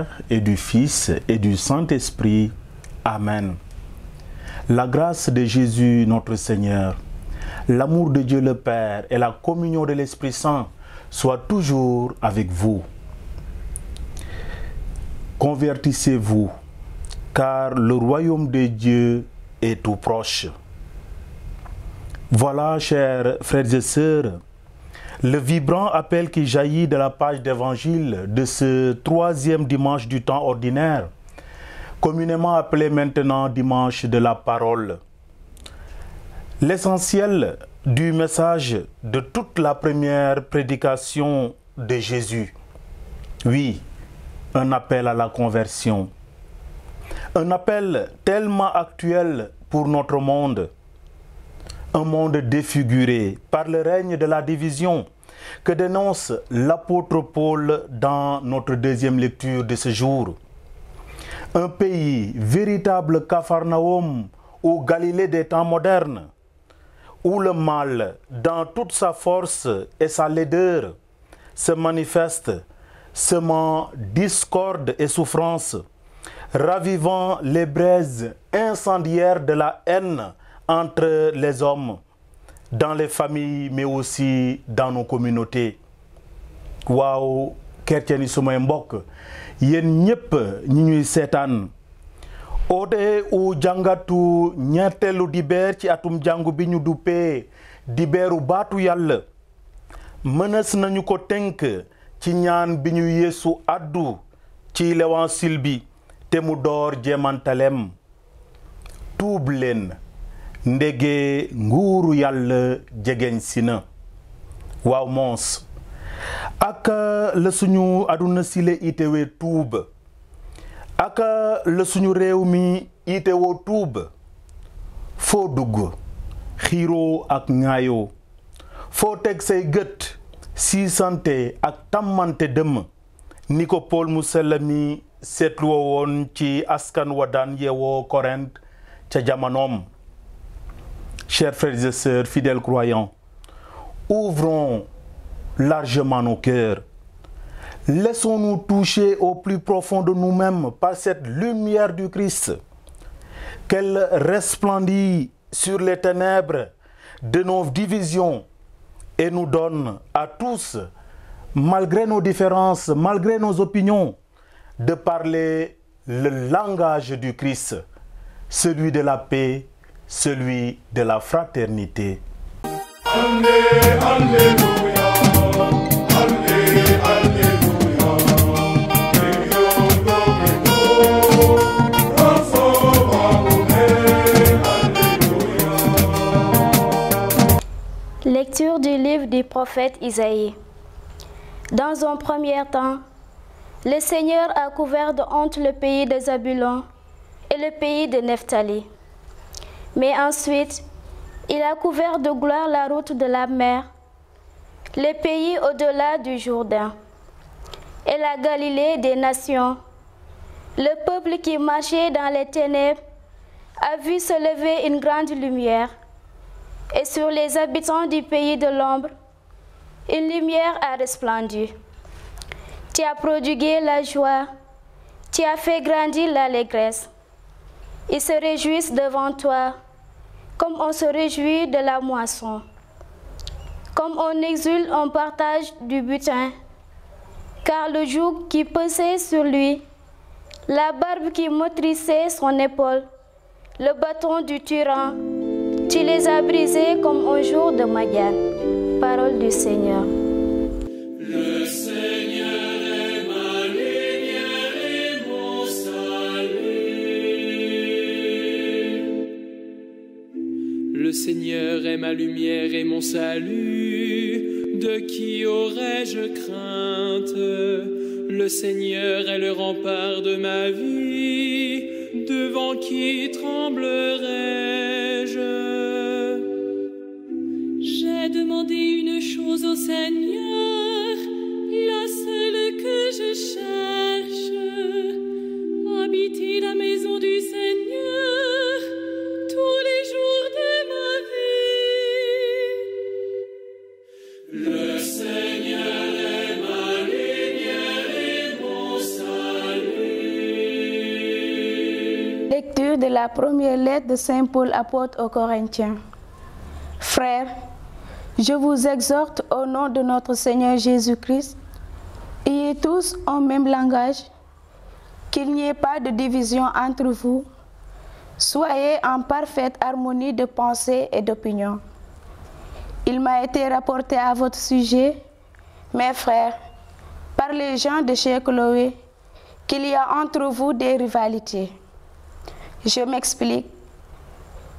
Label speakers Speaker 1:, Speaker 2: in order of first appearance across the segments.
Speaker 1: Père et du Fils et du Saint-Esprit. Amen. La grâce de Jésus notre Seigneur, l'amour de Dieu le Père et la communion de l'Esprit Saint soient toujours avec vous. Convertissez-vous, car le royaume de Dieu est tout proche. Voilà, chers frères et sœurs, le vibrant appel qui jaillit de la page d'évangile de ce troisième dimanche du temps ordinaire, communément appelé maintenant dimanche de la parole. L'essentiel du message de toute la première prédication de Jésus. Oui, un appel à la conversion. Un appel tellement actuel pour notre monde. Un monde défiguré par le règne de la division que dénonce l'apôtre Paul dans notre deuxième lecture de ce jour. Un pays, véritable Capharnaüm ou Galilée des temps modernes, où le mal, dans toute sa force et sa laideur, se manifeste, semant discorde et souffrance, ravivant les braises incendiaires de la haine entre les hommes, dans les familles, mais aussi dans nos communautés. Waaw chrétien yi sumay mbokk yéen ñëpp ñi ñuy seetaan oote u jàngatu ñetteelu dibeer ci atum jàngu bi ñu duppee dibeeru baatu yàlla mënees nañu ko tënk ci ñaan bi ñu Yeesu addu ci l'évangile bi te mu door jéemantalem tuub leen ndege nguuru yàlla jegeñ si na. Waaw moos ak la suñu aduna sile itewee tuub ak la suñu réew mi itewoo tuub foo dugg xiiroo ak ŋaayoo foo teg say gët siisante ak tàmmante dëmm ni ko Paul mu sell mi seetluwoo woon ci askan wa daan yeewoo Corinthe ca jamonoom. Chers frères et sœurs fidèles croyants, ouvrons largement nos cœurs. Laissons-nous toucher au plus profond de nous-mêmes par cette lumière du Christ, qu'elle resplendit sur les ténèbres de nos divisions et nous donne à tous, malgré nos différences, malgré nos opinions, de parler le langage du Christ, celui de la paix, celui de la fraternité. Alléluia.
Speaker 2: Lecture du livre du prophète Isaïe. Dans un premier temps, le Seigneur a couvert de honte le pays de Zabulon et le pays de Nephtali. Mais ensuite, il a couvert de gloire la route de la mer, les pays au-delà du Jourdain, et la Galilée des nations. Le peuple qui marchait dans les ténèbres a vu se lever une grande lumière, et sur les habitants du pays de l'ombre, une lumière a resplendu. Tu as prodigué la joie, tu as fait grandir l'allégresse. Ils se réjouissent devant toi, comme on se réjouit de la moisson. Comme on exulte en partage du butin, car le joug qui pesait sur lui, la barbe qui meurtrissait son épaule, le bâton du tyran, tu les as brisés comme un jour de Madian. Parole du Seigneur.
Speaker 3: Le Seigneur est ma lumière et mon salut. Le Seigneur est ma lumière et mon salut. De qui aurais-je crainte? Le Seigneur est le rempart de ma vie. Devant qui tremblerais-je? J'ai demandé une chose au Seigneur, la seule que je cherche, habiter la maison du Seigneur tous les jours de ma vie. Le Seigneur est ma lumière et mon salut.
Speaker 4: Lecture de la première lettre de Saint Paul apôtre aux Corinthiens. Frères, je vous exhorte au nom de notre Seigneur Jésus-Christ, ayez tous un même langage, qu'il n'y ait pas de division entre vous, soyez en parfaite harmonie de pensée et d'opinion. Il m'a été rapporté à votre sujet, mes frères, par les gens de chez Chloé, qu'il y a entre vous des rivalités. Je m'explique.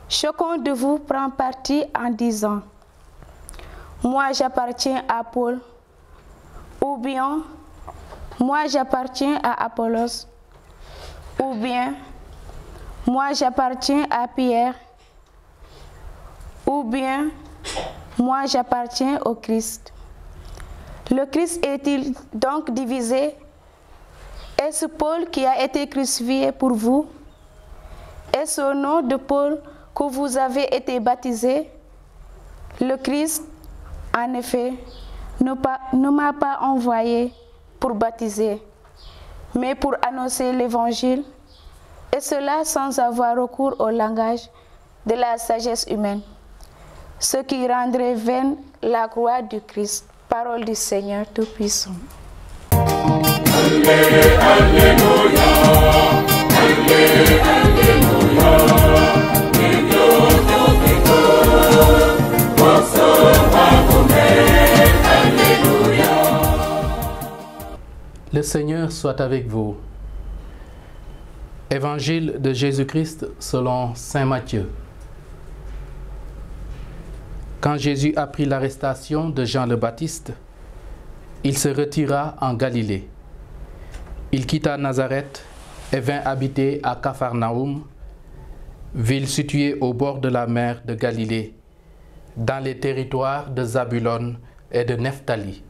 Speaker 4: Chacun de vous prend parti en disant « Moi j'appartiens à Paul » ou bien « Moi j'appartiens à Apollos » ou bien « Moi j'appartiens à Pierre » ou bien « Moi j'appartiens au Christ ». Le Christ est-il donc divisé? Est-ce Paul qui a été crucifié pour vous? Est-ce au nom de Paul que vous avez été baptisés? Le Christ, en effet, ne m'a pas envoyé pour baptiser, mais pour annoncer l'Évangile, et cela sans avoir recours au langage de la sagesse humaine, ce qui rendrait vaine la croix du Christ. Parole du Seigneur Tout-Puissant.
Speaker 5: Alléluia,
Speaker 6: Le Seigneur soit avec vous. Évangile de Jésus-Christ selon saint Matthieu. Quand Jésus apprit l'arrestation de Jean le Baptiste, il se retira en Galilée. Il quitta Nazareth et vint habiter à Capharnaüm, ville située au bord de la mer de Galilée, dans les territoires de Zabulon et de Nephtali.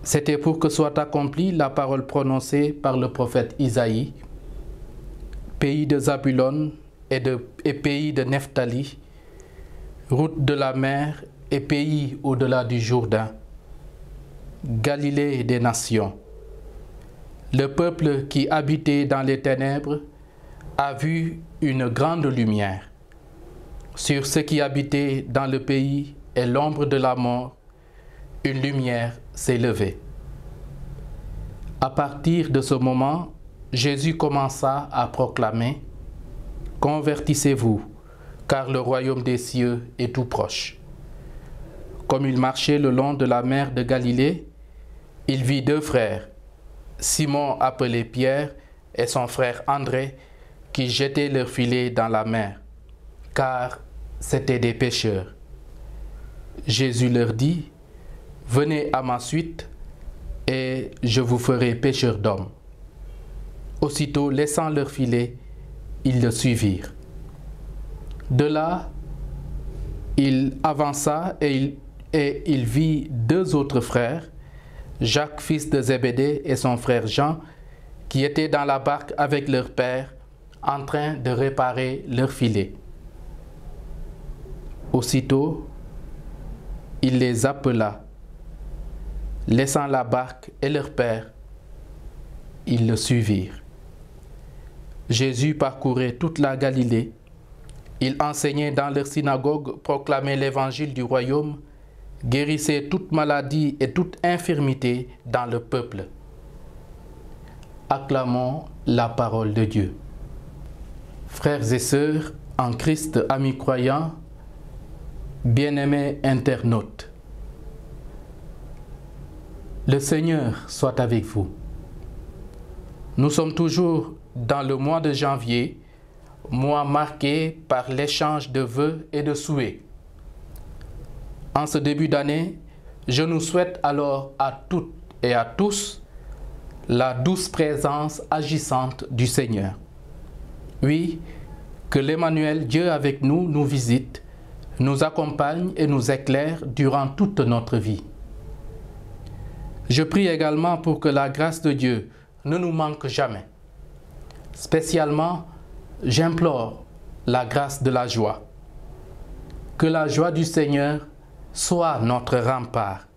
Speaker 6: C'était pour que soit accomplie la parole prononcée par le prophète Isaïe, pays de Zabulon et pays de Nephtali, route de la mer et pays au-delà du Jourdain, Galilée des nations. Le peuple qui habitait dans les ténèbres a vu une grande lumière. Sur ceux qui habitaient dans le pays et l'ombre de la mort, une lumière s'est levée. À partir de ce moment, Jésus commença à proclamer « Convertissez-vous, car le royaume des cieux est tout proche. » Comme il marchait le long de la mer de Galilée, il vit deux frères, Simon appelé Pierre et son frère André, qui jetaient leurs filets dans la mer, car c'étaient des pêcheurs. Jésus leur dit « Venez à ma suite, et je vous ferai pêcheurs d'hommes. » Aussitôt, laissant leurs filets, ils le suivirent. De là, il avança et il vit deux autres frères, Jacques, fils de Zébédée, et son frère Jean, qui étaient dans la barque avec leur père, en train de réparer leurs filets. Aussitôt, il les appela. Laissant la barque et leur père, ils le suivirent. Jésus parcourait toute la Galilée. Il enseignait dans leur synagogue, proclamait l'évangile du royaume, guérissait toute maladie et toute infirmité dans le peuple. Acclamons la parole de Dieu. Frères et sœurs, en Christ, amis croyants, bien-aimés internautes, le Seigneur soit avec vous. Nous sommes toujours dans le mois de janvier, mois marqué par l'échange de vœux et de souhaits. En ce début d'année, je nous souhaite alors à toutes et à tous la douce présence agissante du Seigneur. Oui, que l'Emmanuel, Dieu avec nous, nous visite, nous accompagne et nous éclaire durant toute notre vie. Je prie également pour que la grâce de Dieu ne nous manque jamais. Spécialement, j'implore la grâce de la joie. Que la joie du Seigneur soit notre rempart.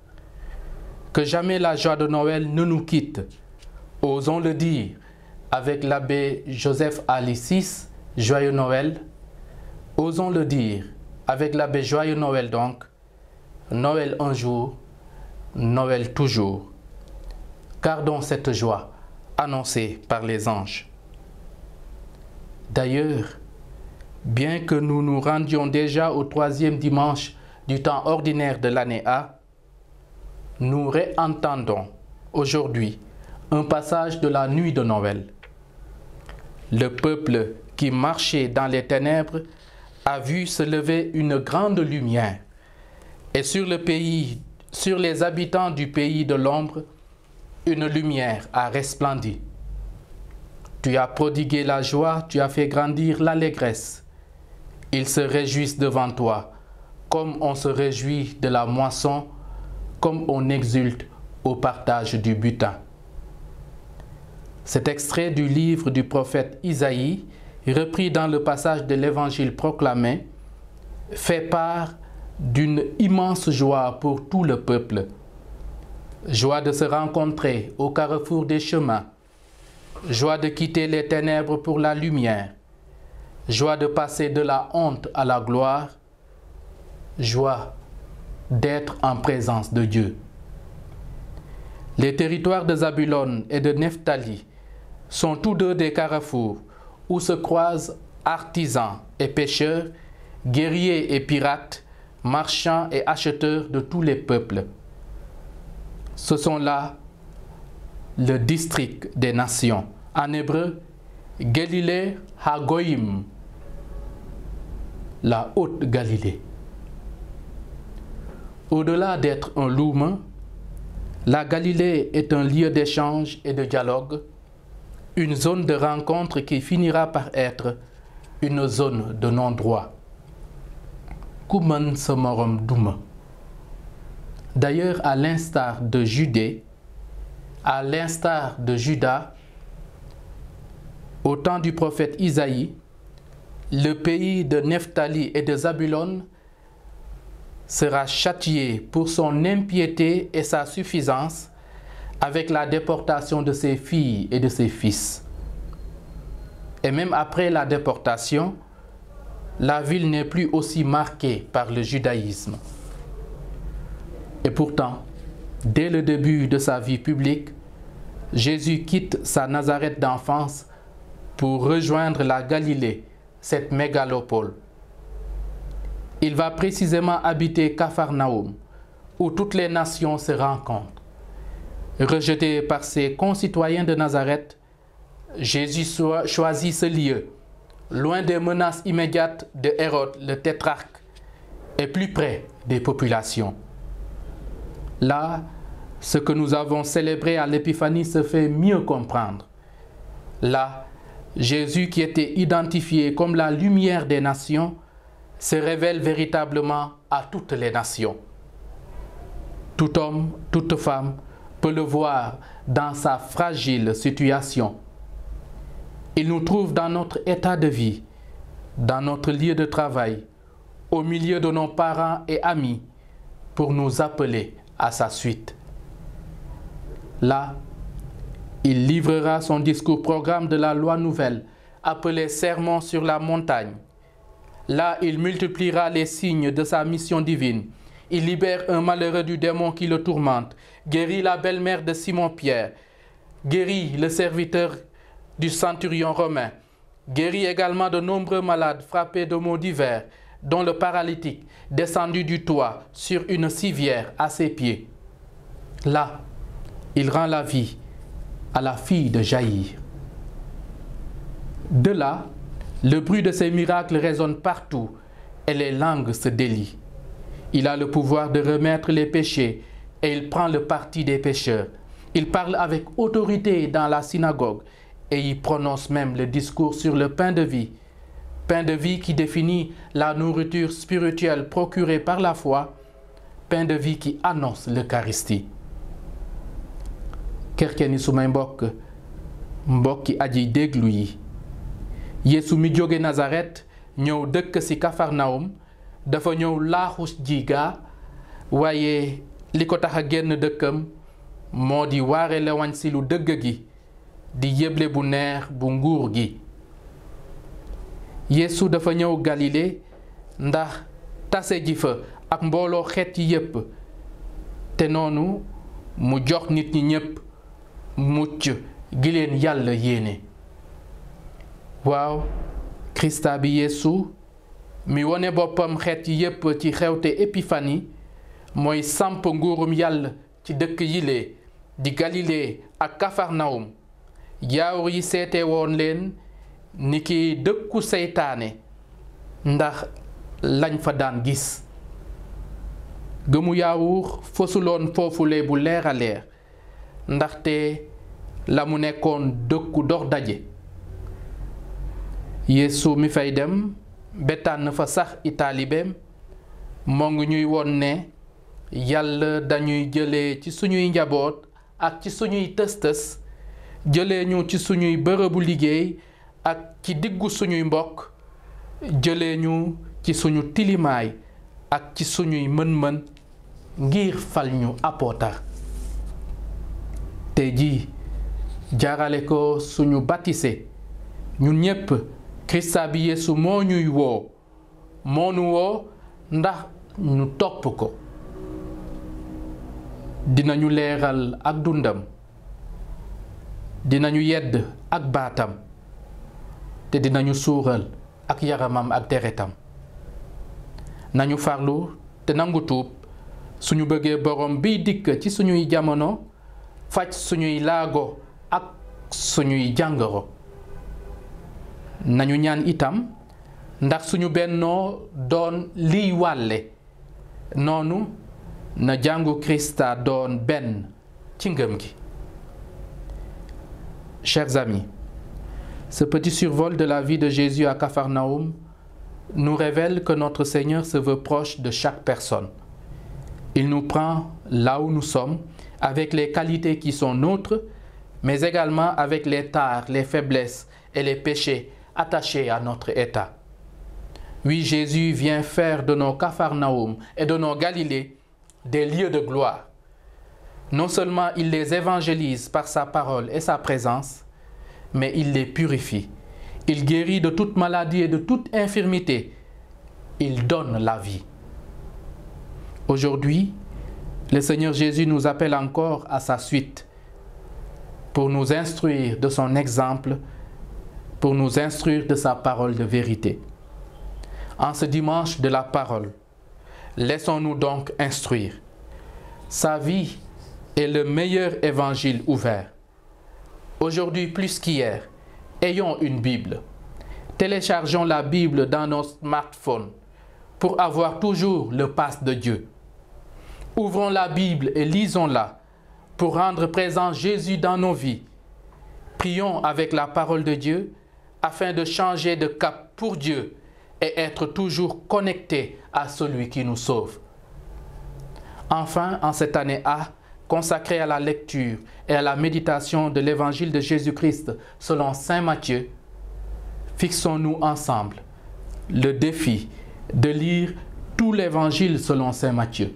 Speaker 6: Que jamais la joie de Noël ne nous quitte. Osons le dire, avec l'abbé Joseph Alicis, Joyeux Noël. Osons le dire, avec l'abbé Joyeux Noël donc, Noël un jour, Noël toujours. Gardons cette joie annoncée par les anges. D'ailleurs, bien que nous nous rendions déjà au 3e dimanche du temps ordinaire de l'année A, nous réentendons aujourd'hui un passage de la nuit de Noël. Le peuple qui marchait dans les ténèbres a vu se lever une grande lumière, et sur les habitants du pays de l'ombre, une lumière a resplendi. Tu as prodigué la joie, tu as fait grandir l'allégresse. Ils se réjouissent devant toi, comme on se réjouit de la moisson, comme on exulte au partage du butin. Cet extrait du livre du prophète Isaïe, repris dans le passage de l'Évangile proclamé, fait part d'une immense joie pour tout le peuple. Joie de se rencontrer au carrefour des chemins, joie de quitter les ténèbres pour la lumière, joie de passer de la honte à la gloire, joie d'être en présence de Dieu. Les territoires de Zabulon et de Nephtali sont tous deux des carrefours où se croisent artisans et pêcheurs, guerriers et pirates, marchands et acheteurs de tous les peuples. Ce sont là le district des nations. En hébreu, Galilée Hagoïm, la haute Galilée. Au-delà d'être un loum, la Galilée est un lieu d'échange et de dialogue, une zone de rencontre qui finira par être une zone de non-droit. Kouman Samorom Douma. D'ailleurs, à l'instar de Judée, à l'instar de Juda, au temps du prophète Isaïe, le pays de Nephtali et de Zabulon sera châtié pour son impiété et sa suffisance avec la déportation de ses filles et de ses fils. Et même après la déportation, la ville n'est plus aussi marquée par le judaïsme. Et pourtant, dès le début de sa vie publique, Jésus quitte sa Nazareth d'enfance pour rejoindre la Galilée, cette mégalopole. Il va précisément habiter Capharnaüm, où toutes les nations se rencontrent. Rejeté par ses concitoyens de Nazareth, Jésus choisit ce lieu, loin des menaces immédiates de Hérode le tétrarque et plus près des populations. Là, ce que nous avons célébré à l'Épiphanie se fait mieux comprendre. Là, Jésus, qui était identifié comme la lumière des nations, se révèle véritablement à toutes les nations. Tout homme, toute femme peut le voir dans sa fragile situation. Il nous trouve dans notre état de vie, dans notre lieu de travail, au milieu de nos parents et amis, pour nous appeler à sa suite. Là, il livrera son discours-programme de la loi nouvelle, appelé Sermon sur la montagne. Là, il multipliera les signes de sa mission divine. Il libère un malheureux du démon qui le tourmente, guérit la belle-mère de Simon-Pierre, guérit le serviteur du centurion romain, guérit également de nombreux malades frappés de maux divers, dont le paralytique descendu du toit sur une civière à ses pieds. Là, il rend la vie à la fille de Jaïr. De là, le bruit de ces miracles résonne partout et les langues se délient. Il a le pouvoir de remettre les péchés et il prend le parti des pécheurs. Il parle avec autorité dans la synagogue et il prononce même le discours sur le pain de vie qui définit la nourriture spirituelle procurée par la foi, pain de vie qui annonce l'Eucharistie. Kerkeni sumay mbokki aji déglu yi Yeesu mi jóge Nazareth ñëw dëkk ci Capharnaüm dafa ñëw laaxu ji gaa waaye li ko tax a génn dëkkam moo di waare lewañ ci lu dëgg gi di yëble bu neex bu nguur gi. Yeesu dafa ñëw Galilée ndax tase ji fa ak mbooloo xeet yi yépp te noonu mu jox nit ñi ñépp mucc gi leen Yàlla yéene. waaw Krista bi Yeesu mi wone boppam xeet yi yépp ci xewte Épiphanie mooy samp nguurum Yàlla ci dëkk yile di Galilée ak Kafarnaum. yaawur yi seete woon leen ni ki dëkku seytaane ndax lañ fa daan gis. gëmu yaawur fosuloon foofule bu leer a leer ndaxte la mu nekkoon dëkku dox daje. Yeesu mi fay dem ba tànn fa sax i taalibeem moo ngi ñuy won ne Yàlla dañuy jëlee ci suñuy njaboot ak ci suñuy tës-tës, jëlee ñu ci suñuy bërëbu liggéey ak ci diggu suñuy mbokk, jëlee ñu ci suñu tilimaay ak ci suñuy mën-mën ngir fal ñu apootar. te ji jaarale ko suñu baptisé ñun ñépp Krista bi Yeesu moo ñuy woo moo nu woo ndax ñu topp ko. dinañu leeral ak dundam, dinañu yedd ak baatam te dinañu suural ak yaramam ak deretam. nañu farlu te nangu tuub suñu bëggee borom biy dikk ci suñuy jamono faj suñuy laago ak suñuy jàngoro. nañu ñaan itam ndax suñu bennoo doon liy wàlle noonu na jàngu Krista doon benn ci ngëm gi. Chers amis, ce petit survol de la vie de Jésus à Capharnaüm nous révèle que notre Seigneur se veut proche de chaque personne. Il nous prend là où nous sommes, avec les qualités qui sont nôtres, mais également avec les tares, les faiblesses et les péchés attachés à notre état. Oui, Jésus vient faire de nos Capharnaüm et de nos Galilées des lieux de gloire. Non seulement il les évangélise par sa parole et sa présence, mais il les purifie. Il guérit de toute maladie et de toute infirmité. Il donne la vie. Aujourd'hui, le Seigneur Jésus nous appelle encore à sa suite pour nous instruire de son exemple, pour nous instruire de sa parole de vérité. En ce dimanche de la parole, laissons-nous donc instruire. Sa vie est le meilleur évangile ouvert. Aujourd'hui plus qu'hier, ayons une Bible. Téléchargeons la Bible dans nos smartphones pour avoir toujours le passe de Dieu. Ouvrons la Bible et lisons-la pour rendre présent Jésus dans nos vies. Prions avec la parole de Dieu afin de changer de cap pour Dieu et être toujours connectés à celui qui nous sauve. Enfin, en cette année A, consacrée à la lecture et à la méditation de l'évangile de Jésus-Christ selon saint Matthieu, fixons-nous ensemble le défi de lire tout l'évangile selon saint Matthieu.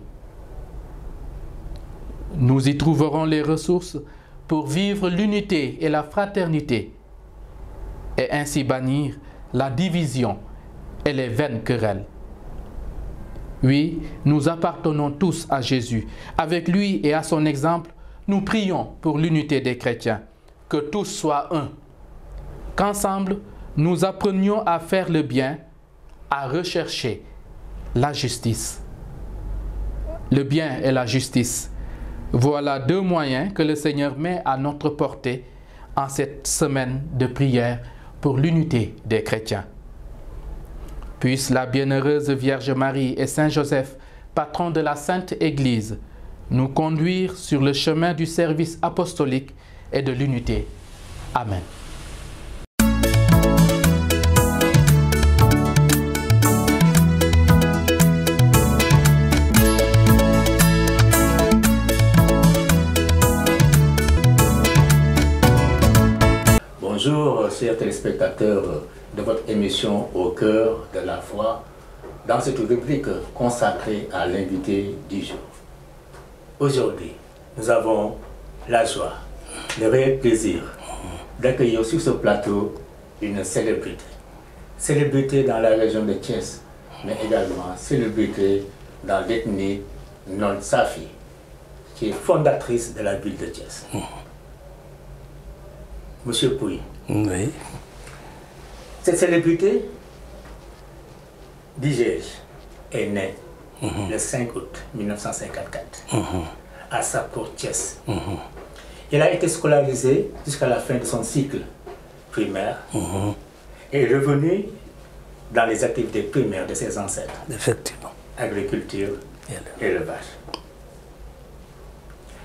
Speaker 6: Nous y trouverons les ressources pour vivre l'unité et la fraternité et ainsi bannir la division et les vaines querelles. Oui, nous appartenons tous à Jésus. Avec lui et à son exemple, nous prions pour l'unité des chrétiens, que tous soient un. Qu'ensemble, nous apprenions à faire le bien, à rechercher la justice. Le bien et la justice. Voilà deux moyens que le Seigneur met à notre portée en cette semaine de prière pour l'unité des chrétiens. Puisse la bienheureuse Vierge Marie et Saint Joseph, patron de la Sainte Église, nous conduire sur le chemin du service apostolique et de l'unité. Amen.
Speaker 7: Bonjour, chers téléspectateurs de votre émission Au cœur de la foi, dans cette rubrique consacrée à l'invité du jour. Aujourd'hui, nous avons la joie, le réel plaisir d'accueillir sur ce plateau une célébrité. Célébrité dans la région de Thiès, mais également célébrité dans l'ethnie non-Safi, qui est fondatrice de la ville de Thiès. Monsieur Pouy.
Speaker 8: Oui.
Speaker 7: Cette célébrité, dis-je, est née le 5 août 1954 à Sapor-Thiès. Il a été scolarisé jusqu'à la fin de son cycle primaire et est revenu dans les activités primaires de ses ancêtres.
Speaker 8: Effectivement.
Speaker 7: Agriculture, élevage.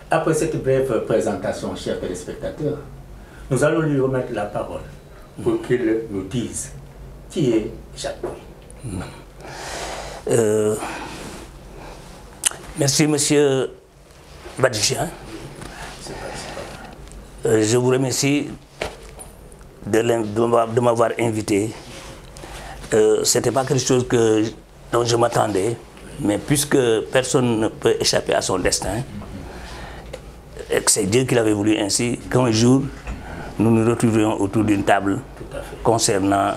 Speaker 7: Après cette brève présentation, chers téléspectateurs, nous allons lui remettre la parole pour qu'il nous dise qui est Jacques Pouy.
Speaker 8: Merci, monsieur Badjian. Je vous remercie de m'avoir invité. Ce n'était pas quelque chose dont je m'attendais, mais puisque personne ne peut échapper à son destin, et que c'est Dieu qui l'avait voulu ainsi, qu'un jour, nous nous retrouvions autour d'une table concernant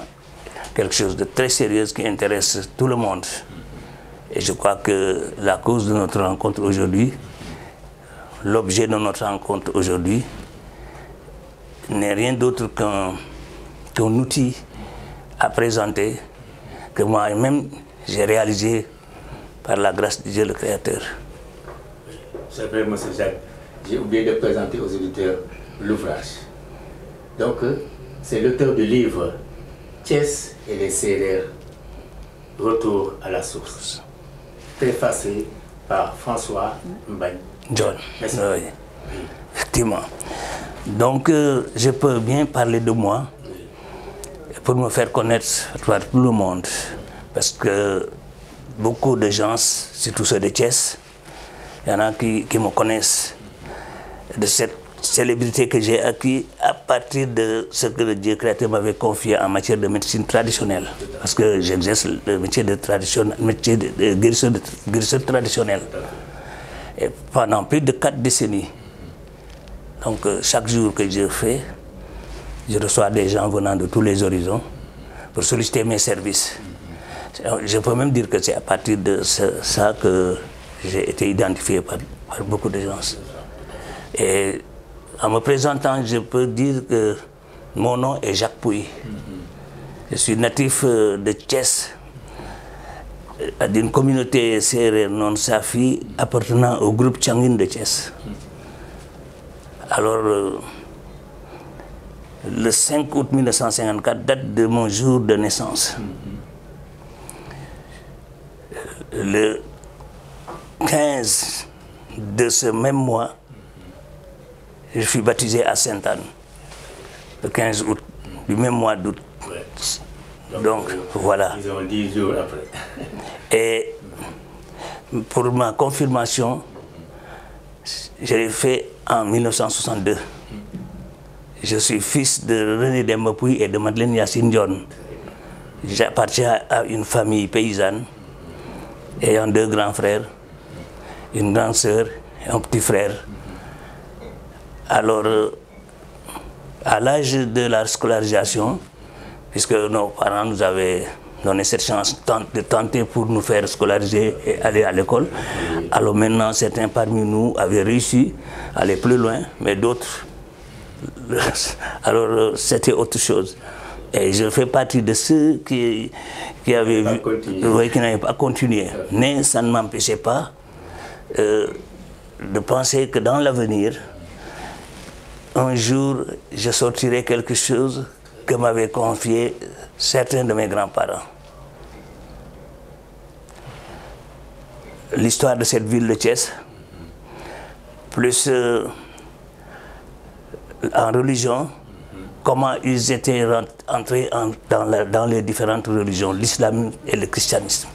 Speaker 8: quelque chose de très sérieux qui intéresse tout le monde. Et je crois que la cause de notre rencontre aujourd'hui, l'objet de notre rencontre aujourd'hui, n'est rien d'autre qu'un outil à présenter que moi-même j'ai réalisé par la grâce de Dieu le Créateur.
Speaker 7: C'est vrai, M. Jacques. J'ai oublié de présenter aux auditeurs l'ouvrage. Donc, c'est l'auteur du livre Thiès et les Sérères, Retour à la source, préfacé par François Mbagne.
Speaker 8: John. Oui. Effectivement. Donc, je peux bien parler de moi pour me faire connaître par tout le monde. Parce que beaucoup de gens, surtout ceux de Thiès, il y en a qui me connaissent de cette célébrité que j'ai acquis à partir de ce que le Dieu créateur m'avait confié en matière de médecine traditionnelle. Parce que j'exerce le métier de guérisseur traditionnel. Et pendant plus de 4 décennies. Donc chaque jour que je fais, je reçois des gens venant de tous les horizons pour solliciter mes services. Je peux même dire que c'est à partir de ça que j'ai été identifié par beaucoup de gens. Et en me présentant, je peux dire que mon nom est Jacques Pouy. Je suis natif de Thiès, d'une communauté sérère non-Safi appartenant au groupe Tchangin de Thiès. Alors, le 5 août 1954 date de mon jour de naissance. Le 15 de ce même mois, je suis baptisé à Sainte-Anne, le 15 août, du même mois d'août. Ouais. Donc voilà.
Speaker 7: Ils ont 10 jours après.
Speaker 8: Et pour ma confirmation, je l'ai fait en 1962. Je suis fils de René Demba Pouy et de Madeleine Yacine John. J'appartiens à une famille paysanne ayant 2 grands frères, une grande sœur et un petit frère. Alors, à l'âge de la scolarisation, puisque nos parents nous avaient donné cette chance de tenter pour nous faire scolariser et aller à l'école, alors maintenant certains parmi nous avaient réussi à aller plus loin, mais d'autres, alors c'était autre chose. Et je fais partie de ceux qui n'avaient pas continué. Mais ça ne m'empêchait pas de penser que dans l'avenir, un jour, je sortirai quelque chose que m'avaient confié certains de mes grands-parents. L'histoire de cette ville de Thiès, plus en religion, comment ils étaient entrés dans les différentes religions, l'islam et le christianisme.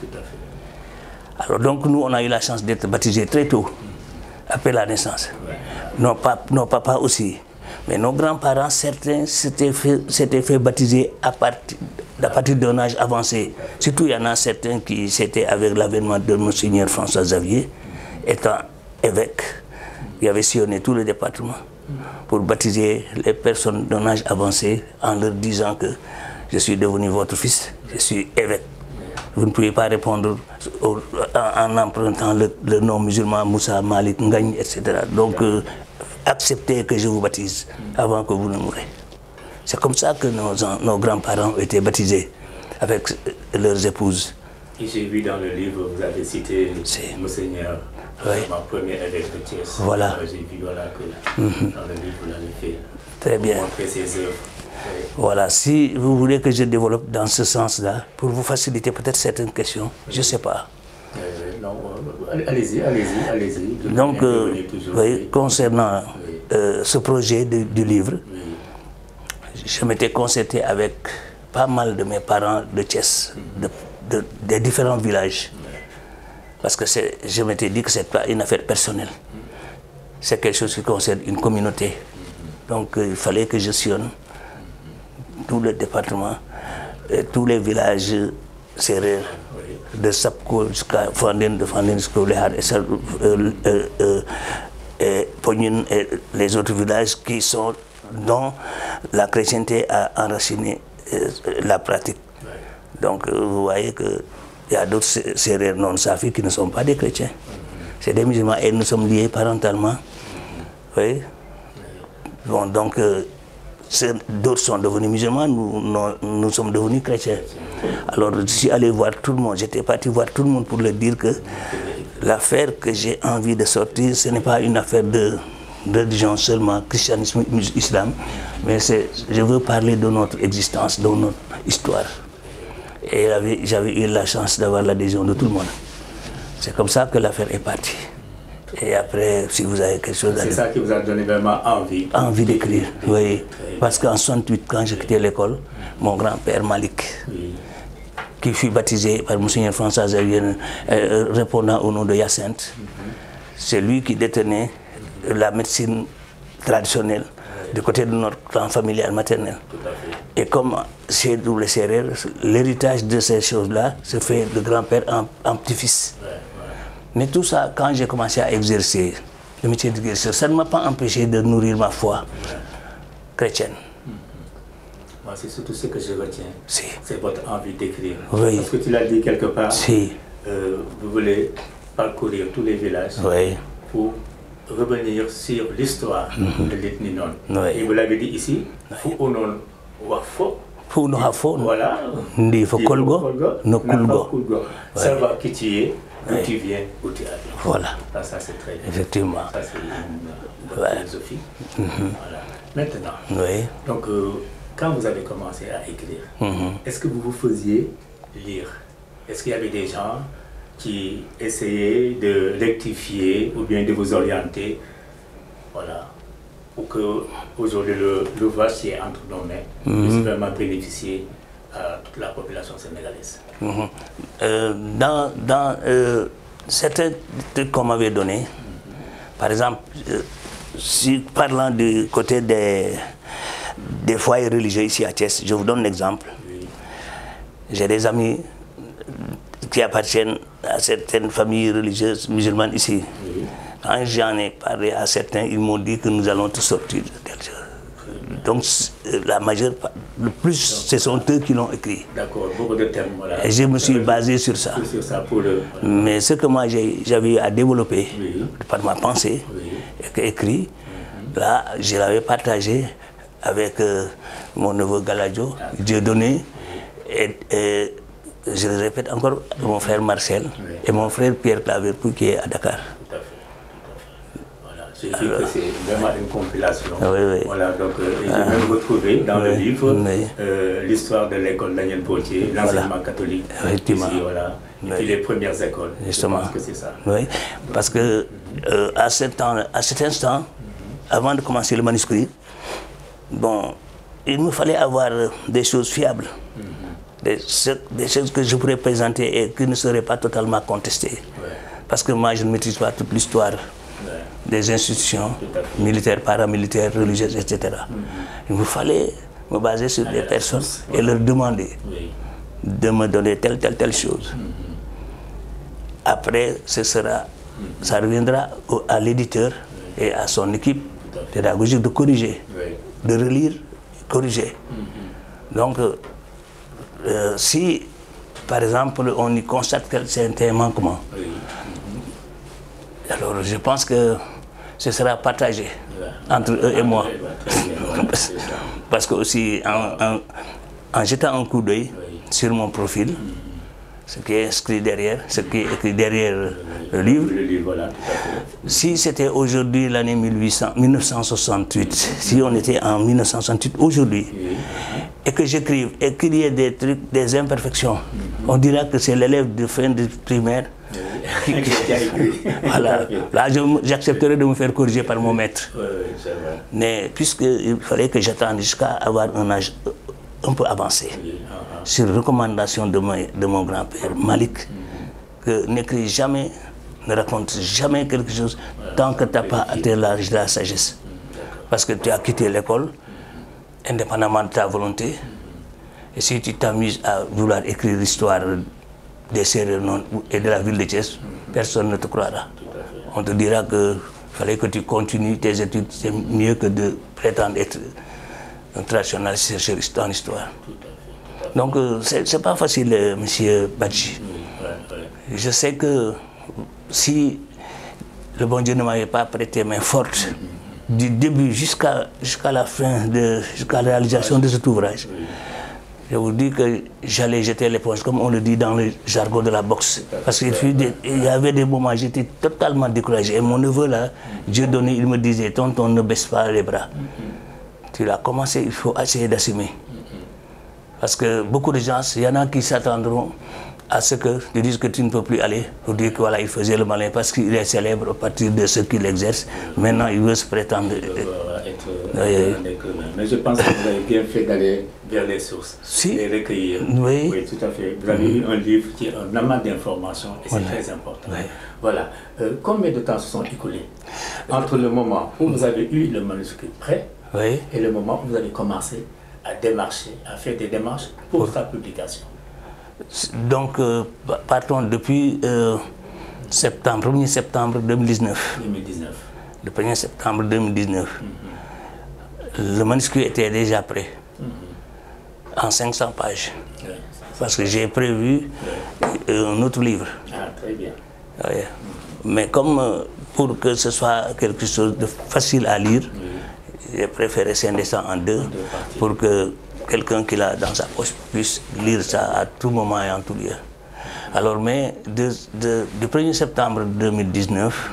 Speaker 8: Alors donc nous, on a eu la chance d'être baptisés très tôt, après la naissance. Nos papas aussi. Mais nos grands-parents, certains s'étaient fait baptiser à partir d'un âge avancé. Surtout, il y en a certains qui, c'était avec l'avènement de Monseigneur François Xavier, étant évêque, qui avait sillonné tout le département. pour baptiser les personnes d'un âge avancé en leur disant que je suis devenu votre fils, je suis évêque. Vous ne pouvez pas répondre en empruntant le nom musulman Moussa Malik Ngagne, etc. Donc, acceptez que je vous baptise avant que vous ne mourrez. C'est comme ça que nos grands-parents ont été baptisés avec leurs épouses.
Speaker 7: Et j'ai vu dans le livre, vous avez cité Monseigneur, mon premier évêque de Thiès.
Speaker 8: Voilà.
Speaker 7: J'ai vu que dans le livre, vous l'avez fait.
Speaker 8: Très bien.
Speaker 7: Montrer ses œuvres.
Speaker 8: Voilà, si vous voulez que je développe dans ce sens-là, pour vous faciliter peut-être certaines questions, je ne sais pas.
Speaker 7: Non, allez-y.
Speaker 8: Donc, concernant ce projet du livre, je m'étais concerté avec pas mal de mes parents de Thiès, des différents villages. Parce que je m'étais dit que ce n'est pas une affaire personnelle. C'est quelque chose qui concerne une communauté. Donc, il fallait que je sillonne tout le département, tous les villages serrés, de Sapko jusqu'à Fandine, de Fandine jusqu'à Léhar, et Pognine et les autres villages dont la chrétienté a enraciné la pratique. Donc vous voyez qu'il y a d'autres serrés non-safis qui ne sont pas des chrétiens. C'est des musulmans et nous sommes liés parentalement. Oui. Bon, donc d'autres sont devenus musulmans, nous sommes devenus chrétiens. Alors je suis allé voir tout le monde, j'étais parti voir tout le monde pour leur dire que l'affaire que j'ai envie de sortir, ce n'est pas une affaire de religion seulement, christianisme, islam, mais je veux parler de notre existence, de notre histoire. Et j'avais eu la chance d'avoir l'adhésion de tout le monde. C'est comme ça que l'affaire est partie. Et après, si vous avez quelque chose à dire...
Speaker 7: C'est ça qui vous a donné vraiment envie.
Speaker 8: Envie d'écrire, oui. Parce qu'en 68, quand j'ai quitté l'école, mon grand-père Malik, qui fut baptisé par Monseigneur François Xavier, répondant au nom de Hyacinthe, c'est lui qui détenait la médecine traditionnelle du côté de notre clan familial maternel. Et comme chez double serrère, l'héritage de ces choses-là se fait de grand-père en petit-fils. Mais tout ça, quand j'ai commencé à exercer le métier de guérisseur, ça ne m'a pas empêché de nourrir ma foi chrétienne.
Speaker 7: Moi, c'est surtout ce que je retiens. C'est votre envie d'écrire.
Speaker 8: Oui.
Speaker 7: Parce que tu l'as dit quelque part.
Speaker 8: Si.
Speaker 7: Vous voulez parcourir tous les villages pour revenir sur l'histoire de l'ethnie non. Et vous l'avez dit ici, pour non wafo.
Speaker 8: Pour nous hafo.
Speaker 7: Voilà.
Speaker 8: Ndi fo kolgo, no kulgo.
Speaker 7: Savoir qui tu es. D'où tu viens, où tu arrives.
Speaker 8: Voilà.
Speaker 7: Ça c'est très bien.
Speaker 8: Effectivement.
Speaker 7: Ça c'est une philosophie. Voilà. Maintenant, donc, quand vous avez commencé à écrire, est-ce que vous vous faisiez lire? Est-ce qu'il y avait des gens qui essayaient de rectifier ou bien de vous orienter? Voilà. Pour que aujourd'hui l'ouvrage qui est entre nos mains puisse vraiment bénéficier à toute la population sénégalaise.
Speaker 8: Dans certains trucs qu'on m'avait donnés, par exemple, si parlant du côté des foyers religieux ici à Thiès, je vous donne un exemple. J'ai des amis qui appartiennent à certaines familles religieuses musulmanes ici. Quand j'en ai parlé à certains, ils m'ont dit que nous allons tous sortir de quelque chose. Donc, la majeure part, le plus, ce sont eux qui l'ont écrit.
Speaker 7: D'accord, beaucoup de thèmes. Voilà.
Speaker 8: Et je me suis basé sur ça. Mais ce que moi j'avais à développer par ma pensée, écrit, là, je l'avais partagé avec mon neveu Galadjo, Dieu donné, et je le répète encore, mon frère Marcel et mon frère Pierre Claverpoux qui est à Dakar.
Speaker 7: J'ai vu que c'est vraiment une compilation. Voilà, donc j'ai même retrouvé dans le livre l'histoire de l'école Daniel Potier, l'enseignement catholique.
Speaker 8: Effectivement.
Speaker 7: Ici, voilà. Et puis les premières écoles.
Speaker 8: Justement.
Speaker 7: Je pense que c'est ça.
Speaker 8: Oui, parce que à cet instant, avant de commencer le manuscrit, bon, il me fallait avoir des choses fiables. Des choses que je pourrais présenter et qui ne seraient pas totalement contestées. Parce que moi, je ne maîtrise pas toute l'histoire des institutions militaires, paramilitaires, religieuses, etc. Il me fallait me baser sur des personnes et leur demander de me donner telle chose. Après, ça reviendra à l'éditeur et à son équipe pédagogique de corriger, de relire, corriger. Donc, si, par exemple, on y constate que c'est un manquement, alors je pense que ce sera partagé entre eux et moi. Parce que aussi, en jetant un coup d'œil sur mon profil, ce qui est inscrit derrière, ce qui est écrit derrière le livre,
Speaker 7: voilà,
Speaker 8: si c'était aujourd'hui l'année 1968, si on était en 1968 aujourd'hui, et que j'écrive, et qu'il y ait des trucs, des imperfections, on dira que c'est l'élève de fin de primaire qui a écrit. Voilà, là j'accepterais de me faire corriger par mon maître. Mais puisqu'il fallait que j'attende jusqu'à avoir un âge un peu avancé, sur recommandation de mon grand-père Malik, que n'écris jamais, ne raconte jamais quelque chose tant que tu n'as pas atteint l'âge de la sagesse. Parce que tu as quitté l'école, indépendamment de ta volonté, et si tu t'amuses à vouloir écrire l'histoire des Sérères et de la ville de Thiès, personne ne te croira. On te dira qu'il fallait que tu continues tes études, c'est mieux que de prétendre être un traditionnaliste en histoire. Donc, c'est pas facile, monsieur Badji. Je sais que si le bon Dieu ne m'avait pas prêté main forte, du début jusqu'à la fin, jusqu'à la réalisation de cet ouvrage, je vous dis que j'allais jeter l'éponge, comme on le dit dans le jargon de la boxe. Parce qu'il y avait des moments où j'étais totalement découragé. Et mon neveu, là, Dieu donné, il me disait, tonton, ne baisse pas les bras. Tu l'as commencé, il faut essayer d'assumer. Parce que beaucoup de gens, il y en a qui s'attendront à ce que tu dises que tu ne peux plus aller, pour dire que voilà, il faisait le malin parce qu'il est célèbre à partir de ce qu'il exerce. Maintenant, il veut se prétendre
Speaker 7: mais je pense que vous avez bien fait d'aller vers les sources, les recueillir. Oui, tout à fait. Vous avez eu un livre qui est un amas d'informations et c'est très important. Voilà. Combien de temps se sont écoulés entre le moment où vous avez eu le manuscrit prêt et le moment où vous avez commencé à démarcher, à faire des démarches pour sa publication?
Speaker 8: Donc, partons depuis 1er septembre 2019. Le 1er septembre 2019. Le manuscrit était déjà prêt, en 500 pages. Parce que j'ai prévu un autre livre.
Speaker 7: Ah, très bien.
Speaker 8: Mais comme pour que ce soit quelque chose de facile à lire, j'ai préféré scinder ça en deux pour que quelqu'un qui l'a dans sa poche puisse lire ça à tout moment et en tout lieu. Alors, mais du 1er septembre 2019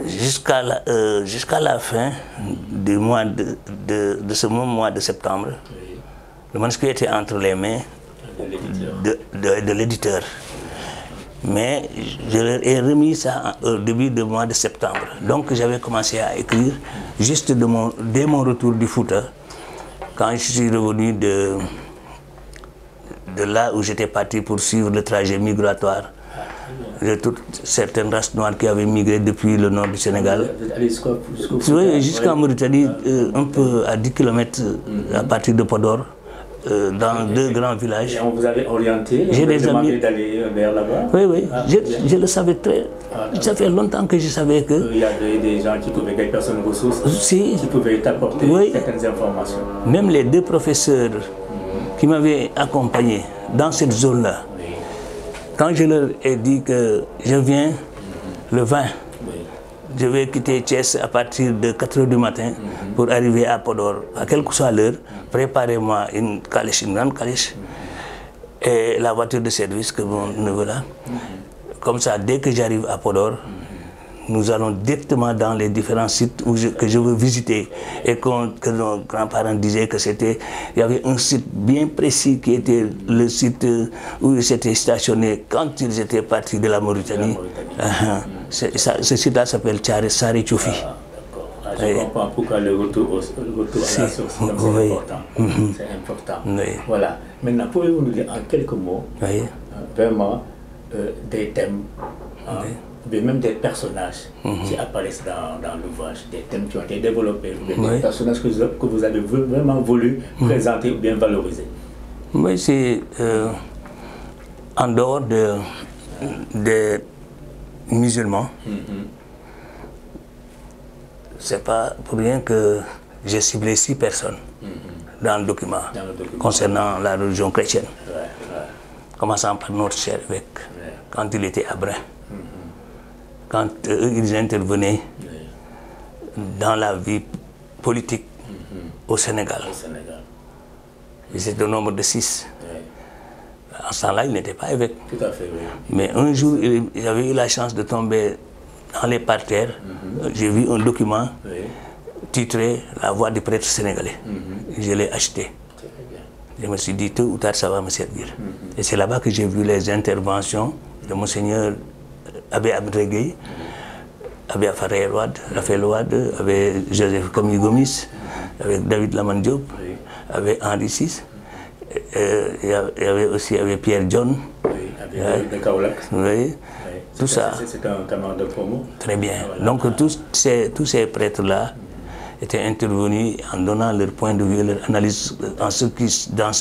Speaker 8: jusqu'à la fin du mois de ce mois de septembre, le manuscrit était entre les mains de l'éditeur. Mais je leur ai remis ça au début du mois de septembre. Donc j'avais commencé à écrire juste dès mon retour du Fouta, quand je suis revenu de là où j'étais parti pour suivre le trajet migratoire de toutes certaines races noires qui avaient migré depuis le nord du Sénégal. Jusqu'en Mauritanie, un peu à 10 km à partir de Podor. Dans deux grands villages.
Speaker 7: Et on vous avait orienté,
Speaker 8: j'ai des amis
Speaker 7: d'aller vers là-bas.
Speaker 8: Oui, je le savais très. Ça fait longtemps que je savais que.
Speaker 7: Il y a des gens qui pouvaient, des personnes ressources, qui pouvaient t'apporter certaines informations.
Speaker 8: Même les deux professeurs qui m'avaient accompagné dans cette zone-là, quand je leur ai dit que je viens le 20, je vais quitter Thiès à partir de 4 h du matin pour arriver à Podor, à quelle que soit l'heure, préparez-moi une grande calèche et la voiture de service que mon neveu là. Comme ça, dès que j'arrive à Podor, nous allons directement dans les différents sites que je veux visiter et que nos grands-parents disaient que il y avait un site bien précis qui était le site où ils étaient stationnés quand ils étaient partis de la Mauritanie. Ce site-là s'appelle Sari Tchoufi.
Speaker 7: Je comprends pourquoi le retour à la source, c'est important. C'est important. Voilà. Maintenant, pouvez-vous nous dire en quelques mots, vraiment, des thèmes, mais même des personnages qui apparaissent dans l'ouvrage, des thèmes qui ont été développés, des personnages que vous avez vraiment voulu présenter ou bien valoriser?
Speaker 8: Oui, c'est en dehors des musulmans. c'est pas pour rien que j'ai ciblé 6 personnes dans le document concernant la religion chrétienne. Commençant par notre cher évêque, quand il était à Brin, quand ils intervenaient dans la vie politique au Sénégal. Ils étaient au nombre de 6. En ce temps-là, il n'était pas évêque.
Speaker 7: Tout à fait, oui.
Speaker 8: Mais un jour, j'avais eu la chance de tomber dans les parterres. J'ai vu un document titré « La voix du prêtre sénégalais ». Je l'ai acheté. Je me suis dit, tôt ou tard, ça va me servir. Et c'est là-bas que j'ai vu les interventions de Monseigneur Abbé Abdregué, Abbé Raphaël Wade, avec Joseph Camille Gomis, avec David Laman Diop, avec Henri VI. Il y avait aussi avec Pierre John.
Speaker 7: De Kaolack.
Speaker 8: Oui. Tout ça.
Speaker 7: C'était un camarade de promo.
Speaker 8: Très bien. Donc tous ces prêtres-là étaient intervenus en donnant leur point de vue, leur analyse dans ce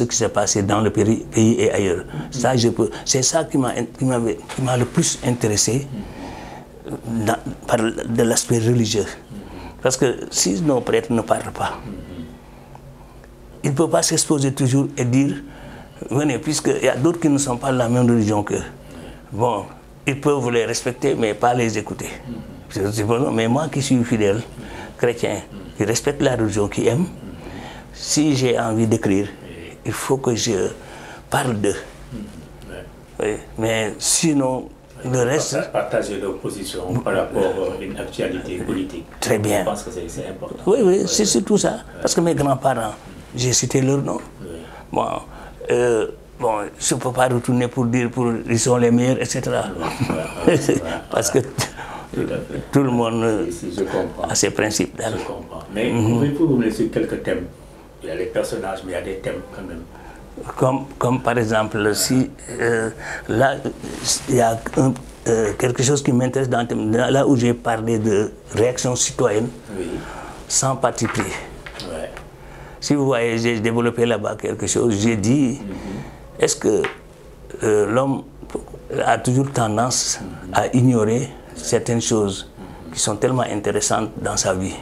Speaker 8: qui s'est passé dans le pays et ailleurs. C'est ça qui m'a le plus intéressé de l'aspect religieux. Parce que si nos prêtres ne parlent pas, ils ne peuvent pas s'exposer toujours et dire, venez, puisqu'il y a d'autres qui ne sont pas de la même religion qu'eux. Bon, ils peuvent vous les respecter, mais pas les écouter. Mais moi qui suis fidèle, chrétien, qui respecte la religion, qui aime, si j'ai envie d'écrire, il faut que je parle d'eux. Oui, mais sinon, le reste...
Speaker 7: Partager leurs positions par rapport à une actualité politique.
Speaker 8: Très bien.
Speaker 7: Je pense que c'est important.
Speaker 8: Oui, oui, c'est surtout ça. Parce que mes grands-parents, j'ai cité leur nom. Bon, je ne peux pas retourner pour dire ils sont les meilleurs, etc. Parce que tout le monde a ses principes.
Speaker 7: Je comprends. Mais pouvez-vous vous laisser quelques thèmes? Il y a les personnages, mais il y a des thèmes quand même.
Speaker 8: Comme par exemple, si là, il y a quelque chose qui m'intéresse dans le thème, là où j'ai parlé de réaction citoyenne, sans parti pris. Si vous voyez, j'ai développé là-bas quelque chose, j'ai dit, est-ce que l'homme a toujours tendance à ignorer certaines choses qui sont tellement intéressantes dans sa vie?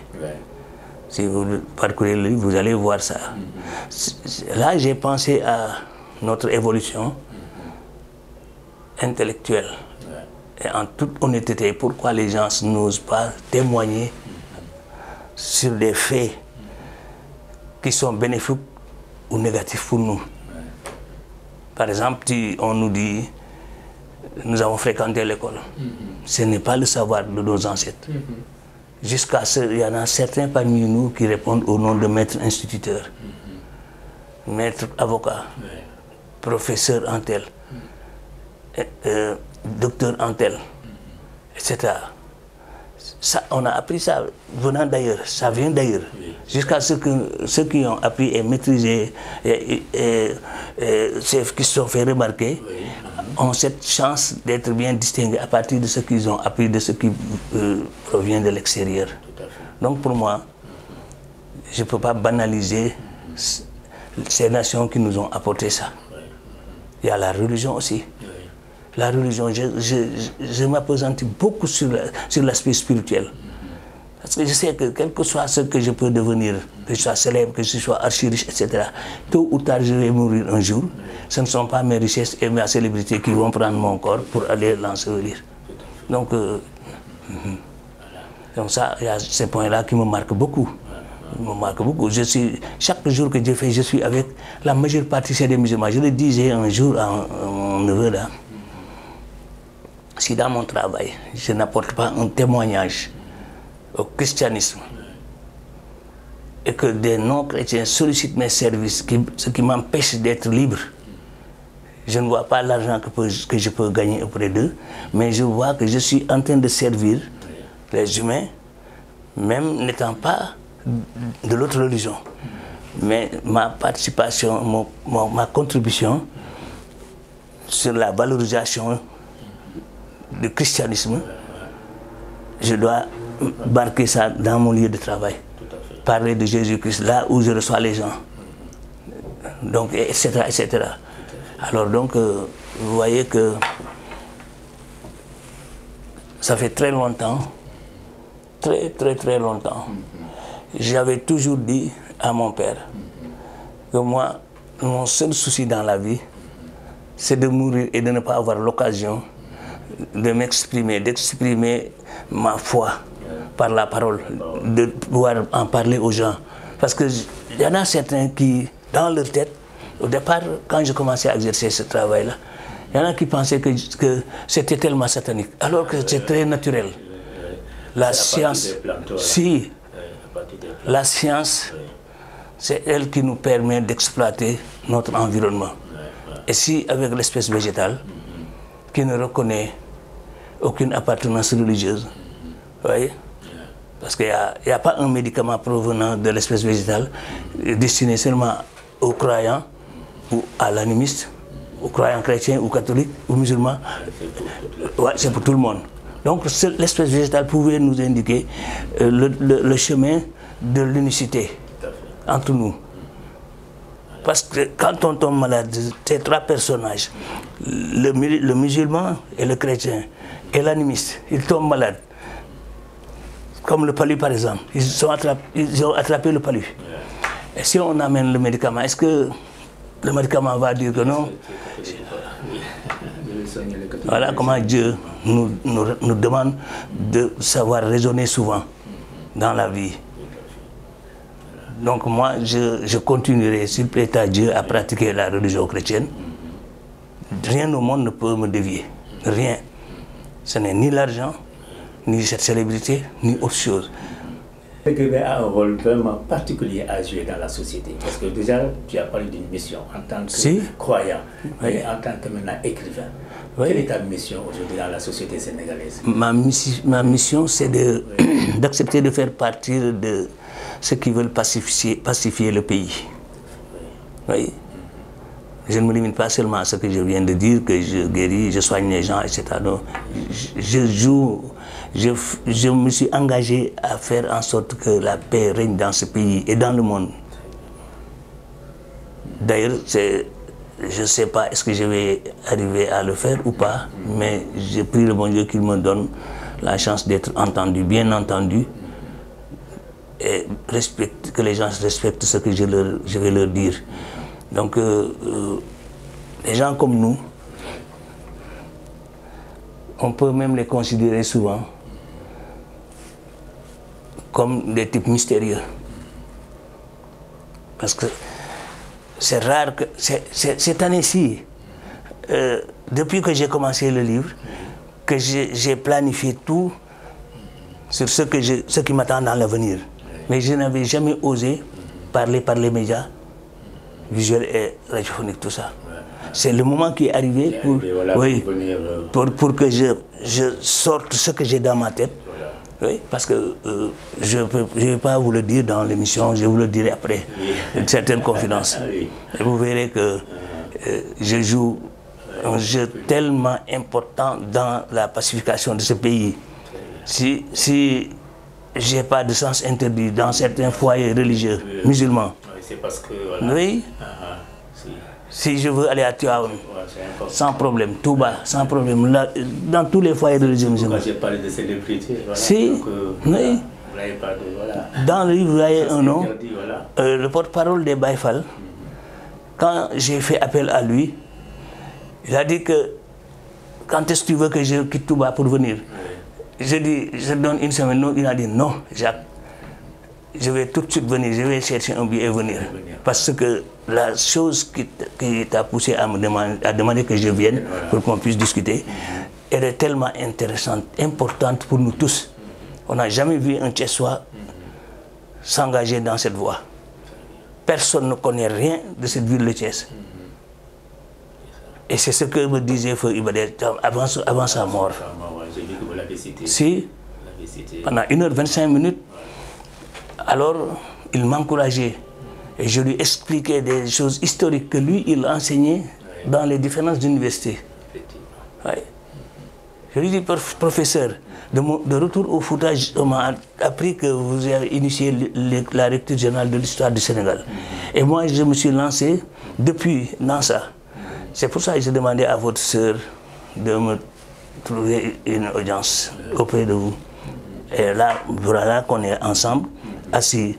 Speaker 8: Si vous parcourez le livre, vous allez voir ça. Là, j'ai pensé à notre évolution intellectuelle. Et en toute honnêteté, pourquoi les gens n'osent pas témoigner sur des faits qui sont bénéfiques ou négatifs pour nous. Par exemple, on nous dit, nous avons fréquenté l'école. Ce n'est pas le savoir de nos ancêtres. Jusqu'à ce, il y en a certains parmi nous qui répondent au nom de maître instituteur, maître avocat, professeur en tel, docteur en tel, etc. Ça, on a appris ça venant d'ailleurs, ça vient d'ailleurs. Jusqu'à ce que ceux qui ont appris et maîtrisé ceux qui se sont fait remarquer ont cette chance d'être bien distingués à partir de ce qu'ils ont appris, de ce qui provient de l'extérieur. Donc pour moi, je ne peux pas banaliser ces nations qui nous ont apporté ça. Il y a la religion aussi. La religion, je m'appesantis beaucoup sur l'aspect spirituel. Parce que je sais que quel que soit ce que je peux devenir, que je sois célèbre, que je sois archi-riche, etc., tôt ou tard je vais mourir un jour. Ce ne sont pas mes richesses et ma célébrité qui vont prendre mon corps pour aller l'ensevelir. Donc ça, il y a ces points-là qui me marquent beaucoup. Chaque jour que je fais, je suis avec la majeure partie des musulmans. Je le disais un jour à mon neveu là. Si dans mon travail, je n'apporte pas un témoignage au christianisme et que des non-chrétiens sollicitent mes services, ce qui m'empêche d'être libre, je ne vois pas l'argent que je peux gagner auprès d'eux, mais je vois que je suis en train de servir les humains, même n'étant pas de l'autre religion. Mais ma participation, ma contribution sur la valorisation du christianisme, je dois marquer ça dans mon lieu de travail. Parler de Jésus-Christ là où je reçois les gens. Donc, etc., etc. Alors donc, vous voyez que ça fait très longtemps très longtemps. J'avais toujours dit à mon père que moi, mon seul souci dans la vie, c'est de mourir et de ne pas avoir l'occasion de m'exprimer, d'exprimer ma foi par la parole, de pouvoir en parler aux gens. Parce qu'il y en a certains qui, dans leur tête, au départ, quand je commençais à exercer ce travail-là, il y en a qui pensaient que c'était tellement satanique, alors que c'est très naturel. La science, la science, c'est elle qui nous permet d'exploiter notre environnement. Et si avec l'espèce végétale, qui ne reconnaît aucune appartenance religieuse, vous voyez, parce qu'il n'y a pas un médicament provenant de l'espèce végétale destiné seulement aux croyants ou à l'animiste, aux croyants chrétiens ou catholiques ou musulmans. Ouais, c'est pour tout le monde. Donc l'espèce végétale pouvait nous indiquer le chemin de l'unicité entre nous. Parce que quand on tombe malade, ces trois personnages, le musulman et le chrétien et l'animiste, ils tombent malades. Comme le palu par exemple, ils ont attrapé le palu. Et si on amène le médicament, est-ce que le médicament va dire que non? Voilà comment Dieu nous demande de savoir raisonner souvent dans la vie. Donc moi, je continuerai, s'il plaît à Dieu, à pratiquer la religion chrétienne. Rien au monde ne peut me dévier. Rien. Ce n'est ni l'argent, ni cette célébrité, ni autre chose.
Speaker 7: Le Québec a un rôle vraiment particulier à jouer dans la société. Parce que déjà, tu as parlé d'une mission en tant que croyant, mais en tant que maintenant écrivain. Quelle est ta mission aujourd'hui dans la société sénégalaise?
Speaker 8: Ma mission, c'est d'accepter de faire partie de ceux qui veulent pacifier le pays. Oui. Je ne me limite pas seulement à ce que je viens de dire, que je guéris, je soigne les gens, etc. Non. Je me suis engagé à faire en sorte que la paix règne dans ce pays et dans le monde. D'ailleurs, je ne sais pas est-ce que je vais arriver à le faire ou pas, mais je prie le bon Dieu qu'il me donne la chance d'être entendu, bien entendu, et que les gens respectent ce que je vais leur dire. Donc, les gens comme nous, on peut même les considérer souvent comme des types mystérieux. Parce que c'est rare que... Cette année-ci, depuis que j'ai commencé le livre, que j'ai planifié tout sur ce qui m'attend dans l'avenir. Mais je n'avais jamais osé parler par les médias, visuels et radiophoniques, tout ça. C'est le moment qui est arrivé pour que je sorte ce que j'ai dans ma tête. Oui, parce que je ne vais pas vous le dire dans l'émission, je vous le dirai après, une certaine confidence. Et vous verrez que je joue un jeu tellement important dans la pacification de ce pays. Si je n'ai pas de sens interdit dans certains foyers religieux musulmans,
Speaker 7: parce que, voilà.
Speaker 8: Oui. Si je veux aller à Tivaouane, sans problème, Touba, sans problème, là, dans tous les foyers religieux musulmans.
Speaker 7: J'ai parlé de célébrité, voilà.
Speaker 8: Si,
Speaker 7: donc,
Speaker 8: oui.
Speaker 7: Voilà.
Speaker 8: Dans le livre, vous voyez un nom, le porte-parole des Baye Fall, quand j'ai fait appel à lui, il a dit que quand est-ce que tu veux que je quitte Touba pour venir? Je dis, je donne une semaine, non, il a dit non, Jacques. Je vais tout de suite venir, je vais chercher un billet et venir. Parce que la chose qui t'a poussé à demander que je vienne pour qu'on puisse discuter, elle est tellement intéressante, importante pour nous tous. On n'a jamais vu un Thiessois s'engager dans cette voie. Personne ne connaît rien de cette ville de Thiès. Et c'est ce que me disait Feu Ibadet avant sa mort. Si, pendant 1h25, alors il m'encourageait et je lui expliquais des choses historiques que lui, il enseignait dans les différentes universités. Oui. Je lui dis, professeur, de retour au Fouta, on m'a appris que vous avez initié la lecture générale de l'histoire du Sénégal. Et moi, je me suis lancé depuis Nansa. C'est pour ça que j'ai demandé à votre sœur de me trouver une audience auprès de vous. Et là, voilà qu'on est ensemble, assis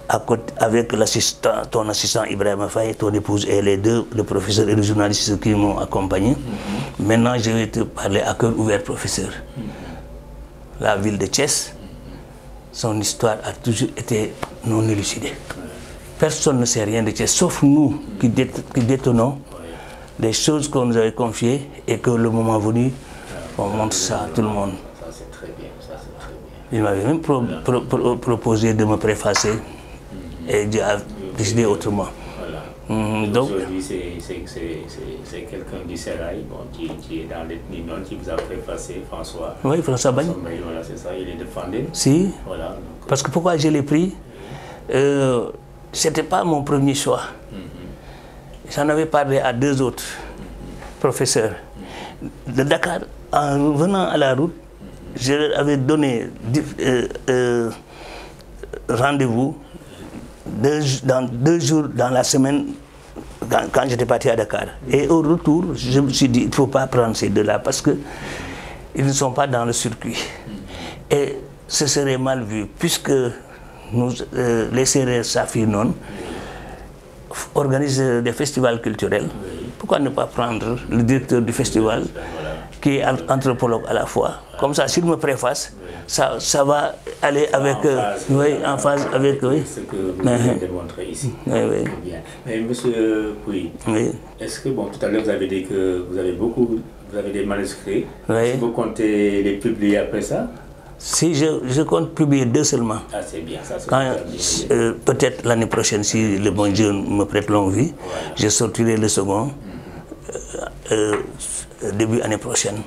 Speaker 8: à côté, avec l'assistant, ton assistant Ibrahim Faye, ton épouse et les deux, le professeur et le journaliste qui m'ont accompagné. Maintenant, je vais te parler à cœur ouvert, professeur. La ville de Thiès, son histoire a toujours été non élucidée. Personne ne sait rien de Thiès, sauf nous qui détenons des choses qu'on nous avait confiées et que le moment venu, on montre ça à tout le monde.
Speaker 7: Ça, c'est très bien. Ça, c'est très bien.
Speaker 8: Il m'avait même proposé de me préfacer et Dieu a décidé autrement.
Speaker 7: Voilà.
Speaker 8: Donc,
Speaker 7: aujourd'hui, c'est quelqu'un du Sérail qui est dans l'ethnie non, qui vous a préfacé, François.
Speaker 8: Oui, François Bagne.
Speaker 7: Voilà, c'est ça, il est de Fandène.
Speaker 8: Si.
Speaker 7: Voilà. Donc,
Speaker 8: parce que pourquoi je l'ai pris, c'était pas mon premier choix. J'en avais parlé à deux autres professeurs. De Dakar, en venant à la route, je leur avais donné rendez-vous dans 2 jours dans la semaine quand j'étais parti à Dakar. Et au retour, je me suis dit, il ne faut pas prendre ces deux-là parce qu'ils ne sont pas dans le circuit. Et ce serait mal vu, puisque nous, les Sérères Safinon organisent des festivals culturels. Pourquoi ne pas prendre le directeur du festival qui est anthropologue à la fois? Comme ça, s'il me préface, ça va aller avec, en phase avec
Speaker 7: ce que vous avez démontré ici.
Speaker 8: Oui.
Speaker 7: Bien. Mais monsieur Pouy, est-ce que, bon, tout à l'heure vous avez dit que vous avez des manuscrits. Est-ce que vous comptez les publier après ça?
Speaker 8: Si je compte publier 2 seulement.
Speaker 7: Ah, c'est bien, ça c'est bien.
Speaker 8: Peut-être l'année prochaine, si le bon Dieu me prête longue vie, je sortirai le second début année prochaine.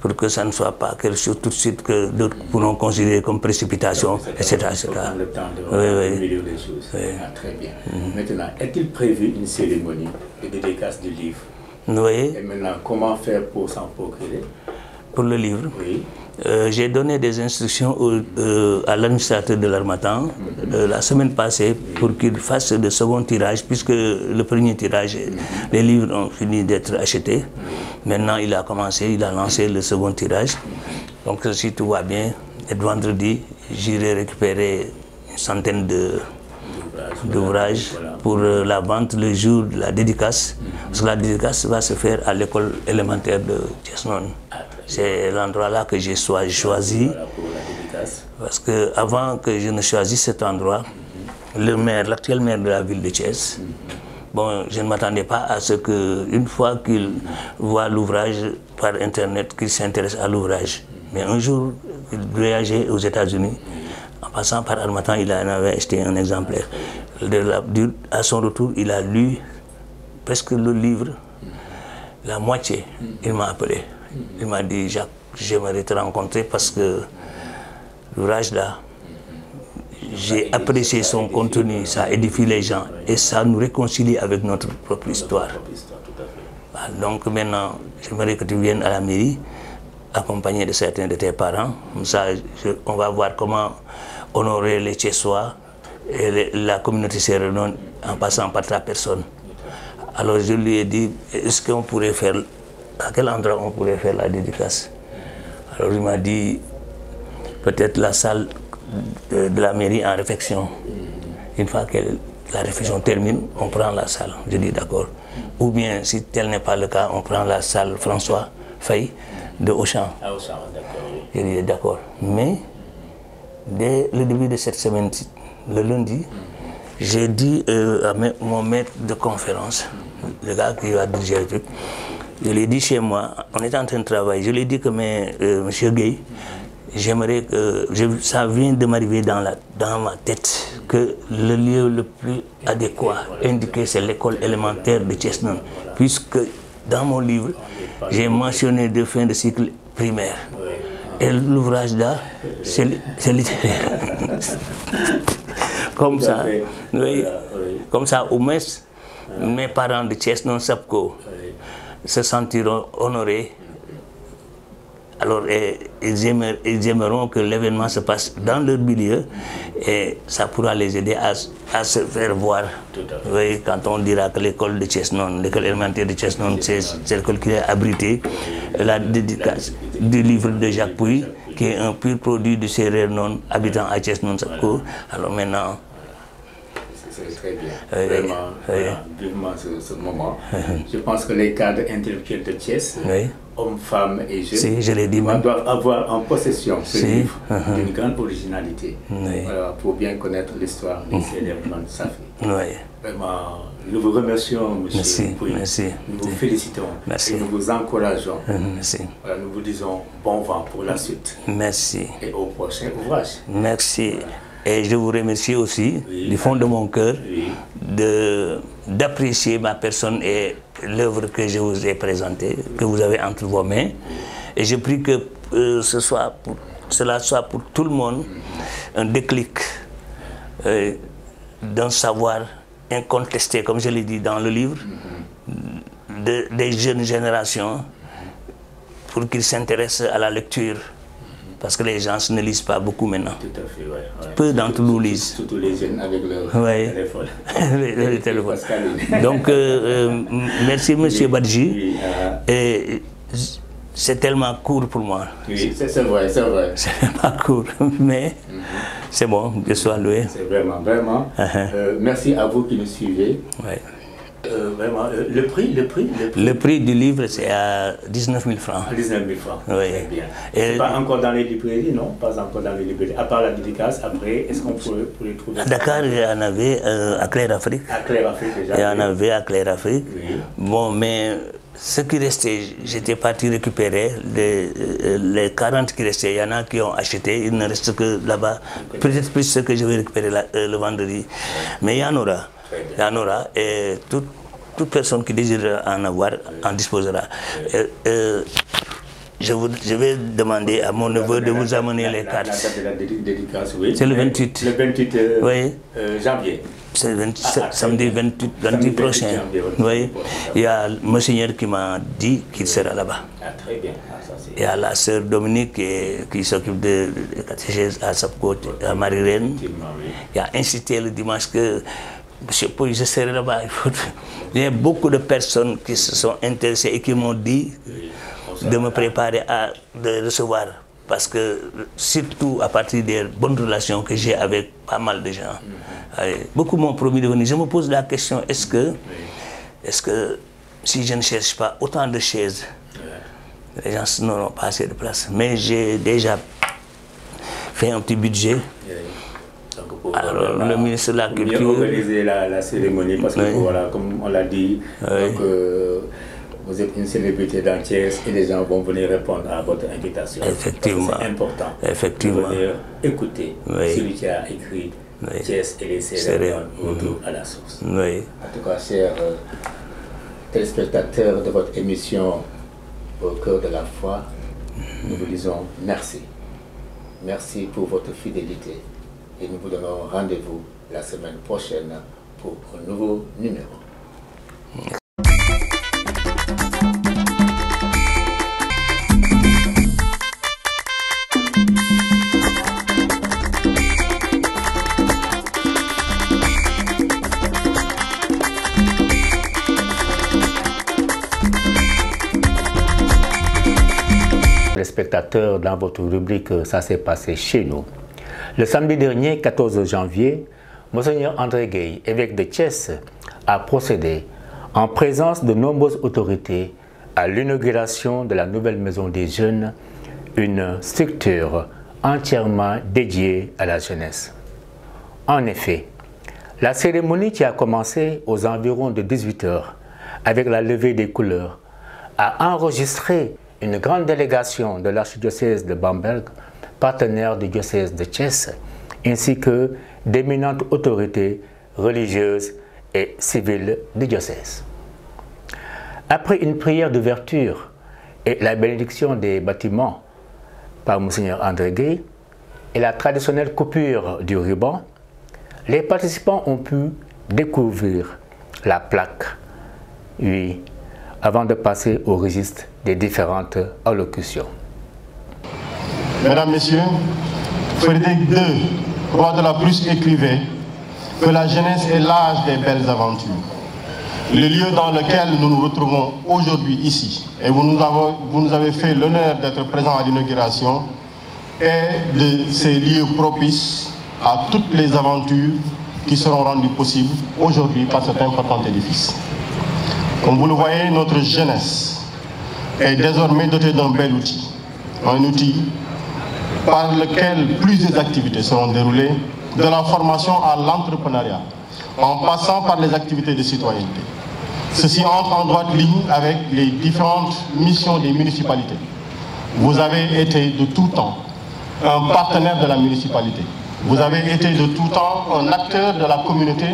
Speaker 8: Pour que ça ne soit pas quelque chose tout de suite que d'autres pourront considérer comme précipitation, etc.
Speaker 7: Prendre le temps de voir milieu des choses. Ah, très bien. Maintenant, est-il prévu une cérémonie de dédicace du livre?
Speaker 8: Oui.
Speaker 7: Et maintenant, comment faire pour s'en procurer?
Speaker 8: Pour le livre?
Speaker 7: Oui.
Speaker 8: J'ai donné des instructions à l'administrateur de l'Harmattan la semaine passée pour qu'il fasse le second tirage, puisque le premier tirage, les livres ont fini d'être achetés. Maintenant, il a lancé le second tirage. Donc, si tout va bien, et vendredi, j'irai récupérer une centaine d'ouvrages pour la vente le jour de la dédicace. Parce que la dédicace va se faire à l'école élémentaire de Thiès-Nord. C'est l'endroit là que j'ai choisi. Parce que avant que je ne choisisse cet endroit, l'actuel maire de la ville de Thiès, bon, je ne m'attendais pas à ce qu'une fois qu'il voit l'ouvrage par Internet, qu'il s'intéresse à l'ouvrage. Mais un jour, il voyageait aux États-Unis. En passant par Harmattan, il en avait acheté un exemplaire. À son retour, il a lu presque le livre, la moitié. Il m'a appelé. Il m'a dit, Jacques, j'aimerais te rencontrer parce que l'ouvrage là, j'ai apprécié son contenu, ça édifie les gens et ça nous réconcilie avec notre propre histoire. Donc maintenant, j'aimerais que tu viennes à la mairie, accompagné de certains de tes parents. Comme ça, on va voir comment honorer les Thiessois et la communauté sérère en passant par ta personne. Alors je lui ai dit, est-ce qu'on pourrait faire, à quel endroit on pourrait faire la dédicace? Alors il m'a dit, peut-être la salle de la mairie en réflexion. Une fois que la réflexion termine, on prend la salle. Je dis d'accord. Ou bien, si tel n'est pas le cas, on prend la salle François Faye de Auchan.
Speaker 7: À Auchan, d'accord.
Speaker 8: Je dis d'accord. Mais, dès le début de cette semaine, le lundi, j'ai dit à mon maître de conférence, le gars qui va diriger le truc, je lui ai dit chez moi, on était en train de travailler, je lui ai dit que monsieur Gueye, j'aimerais que, ça vient de m'arriver dans ma tête, que le lieu le plus adéquat indiqué, c'est l'école élémentaire de Thiès-Nord, puisque dans mon livre, j'ai mentionné 2 fins de cycle primaire. Et l'ouvrage là, c'est littéraire. Comme ça, oui, comme ça, au moins, mes parents de Thiès-Nord Sapco se sentiront honorés. Alors, ils aimeront que l'événement se passe dans leur milieu et ça pourra les aider à se faire voir. Oui, quand on dira que l'école de Thiès-Nord, l'école élémentaire de Thiès-Nord, c'est l'école qui a abrité la dédicace du livre de Jacques Pouy qui est un pur produit du Sérère non habitant à Thiès non Sapko. Alors maintenant.
Speaker 7: C'est très bien. Vraiment, voilà, vivement ce moment. Je pense que les cadres intellectuels de Thiès, hommes, femmes et jeunes,
Speaker 8: je l'ai dit,
Speaker 7: doivent avoir en possession ce livre d'une grande originalité pour bien connaître l'histoire des Sérère non Safi. Vraiment, nous vous remercions, monsieur. Nous vous félicitons et nous vous encourageons. Voilà, nous vous disons bon vent pour la suite.
Speaker 8: Merci.
Speaker 7: Et au prochain ouvrage.
Speaker 8: Merci. Voilà. Et je vous remercie aussi du fond de mon cœur d'apprécier ma personne et l'œuvre que je vous ai présentée, que vous avez entre vos mains. Et je prie que cela soit pour tout le monde un déclic d'un savoir incontesté, comme je l'ai dit dans le livre, des jeunes générations pour qu'ils s'intéressent à la lecture. Parce que les gens ne lisent pas beaucoup maintenant.
Speaker 7: Tout à fait, ouais.
Speaker 8: Peu d'entre nous lisent.
Speaker 7: Surtout les jeunes avec leur téléphone.
Speaker 8: les téléphones. Donc, merci M. Badji. Et c'est tellement court pour moi.
Speaker 7: Oui, c'est vrai, c'est vrai.
Speaker 8: C'est pas court, mais c'est bon, que ce soit loué.
Speaker 7: C'est vraiment. Merci à vous qui nous suivez. Vraiment, le prix
Speaker 8: du livre, c'est à 19 000 francs.
Speaker 7: 19 000 francs,
Speaker 8: oui.
Speaker 7: Très bien. C'est pas encore dans les librairies, non? Pas encore dans les librairies. À part la dédicace, après, est-ce qu'on pourrait les trouver?
Speaker 8: À Dakar, il y en avait à Claire Afrique.
Speaker 7: À Claire Afrique, déjà.
Speaker 8: Il y en avait à Claire Afrique.
Speaker 7: Oui.
Speaker 8: Bon, mais ce qui restait, j'étais parti récupérer les 40 qui restaient. Il y en a qui ont acheté, il ne reste que là-bas. Peut-être plus ce que je vais récupérer le vendredi. Mais il y en aura. Il y en aura et toute personne qui désire en avoir en disposera. Je vais demander à mon neveu de vous amener les cartes.
Speaker 7: La dédicace, oui.
Speaker 8: C'est le 28.
Speaker 7: Le 28 janvier.
Speaker 8: C'est samedi 28 prochain. Oui. Il y a Monseigneur qui m'a dit qu'il sera là-bas.
Speaker 7: Très bien.
Speaker 8: Il y a la sœur Dominique qui s'occupe de catéchèse à Sapko, à Marie-Reine. Il a incité le dimanche que Monsieur Pouy, je serai là-bas. Il y a beaucoup de personnes qui se sont intéressées et qui m'ont dit de me préparer à recevoir. Parce que, surtout à partir des bonnes relations que j'ai avec pas mal de gens, beaucoup m'ont promis de venir. Je me pose la question, est-ce que si je ne cherche pas autant de chaises, les gens n'auront pas assez de place. Mais j'ai déjà fait un petit budget. Alors, le ministre de la Culture...
Speaker 7: Bien organiser la cérémonie parce que, voilà, comme on l'a dit, donc, vous êtes une célébrité dans Thiès et les gens vont venir répondre à votre invitation.
Speaker 8: Effectivement.
Speaker 7: C'est important.
Speaker 8: Effectivement.
Speaker 7: De venir écouter celui qui a écrit Thiès et les Sérères retour à la source. En tout cas, chers téléspectateurs de votre émission Au cœur de la foi, nous vous disons merci. Merci pour votre fidélité. Et nous vous donnons rendez-vous la semaine prochaine pour un nouveau numéro. Les spectateurs, dans votre rubrique « Ça s'est passé chez nous ». Le samedi dernier, 14 janvier, Monseigneur André Gueye, évêque de Thiès, a procédé, en présence de nombreuses autorités, à l'inauguration de la nouvelle maison des jeunes, une structure entièrement dédiée à la jeunesse. En effet, la cérémonie qui a commencé aux environs de 18 h avec la levée des couleurs a enregistré une grande délégation de l'archidiocèse de Bamberg, partenaire du diocèse de Thiès, ainsi que d'éminentes autorités religieuses et civiles du diocèse. Après une prière d'ouverture et la bénédiction des bâtiments par Monseigneur André Gueye et la traditionnelle coupure du ruban, les participants ont pu découvrir la plaque, oui, avant de passer au registre des différentes allocutions.
Speaker 9: Mesdames, Messieurs, Frédéric II, roi de la Prusse, écrivait que la jeunesse est l'âge des belles aventures. Le lieu dans lequel nous nous retrouvons aujourd'hui ici, et vous nous avez fait l'honneur d'être présents à l'inauguration, est de ces lieux propices à toutes les aventures qui seront rendues possibles aujourd'hui par cet important édifice. Comme vous le voyez, notre jeunesse est désormais dotée d'un bel outil. Un outil par lequel plusieurs activités seront déroulées, de la formation à l'entrepreneuriat, en passant par les activités de citoyenneté. Ceci entre en droite ligne avec les différentes missions des municipalités. Vous avez été de tout temps un partenaire de la municipalité. Vous avez été de tout temps un acteur de la communauté.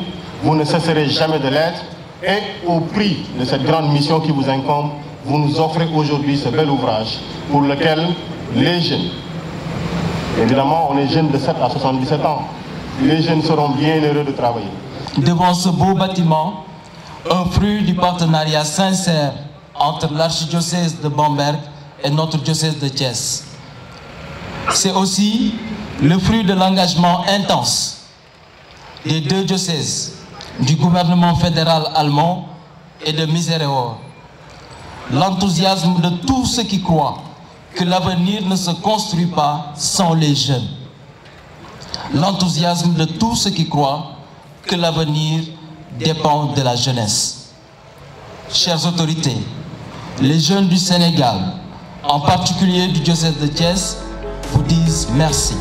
Speaker 9: Vous ne cesserez jamais de l'être. Et au prix de cette grande mission qui vous incombe, vous nous offrez aujourd'hui ce bel ouvrage pour lequel les jeunes, évidemment on est jeunes de 7 à 77 ans, les jeunes seront bien heureux de travailler.
Speaker 10: Devant ce beau bâtiment, un fruit du partenariat sincère entre l'archidiocèse de Bamberg et notre diocèse de Thiès. C'est aussi le fruit de l'engagement intense des deux diocèses, du gouvernement fédéral allemand et de Misereor. L'enthousiasme de tous ceux qui croient que l'avenir ne se construit pas sans les jeunes. L'enthousiasme de tous ceux qui croient que l'avenir dépend de la jeunesse. Chères autorités, les jeunes du Sénégal, en particulier du diocèse de Thiès, vous disent merci.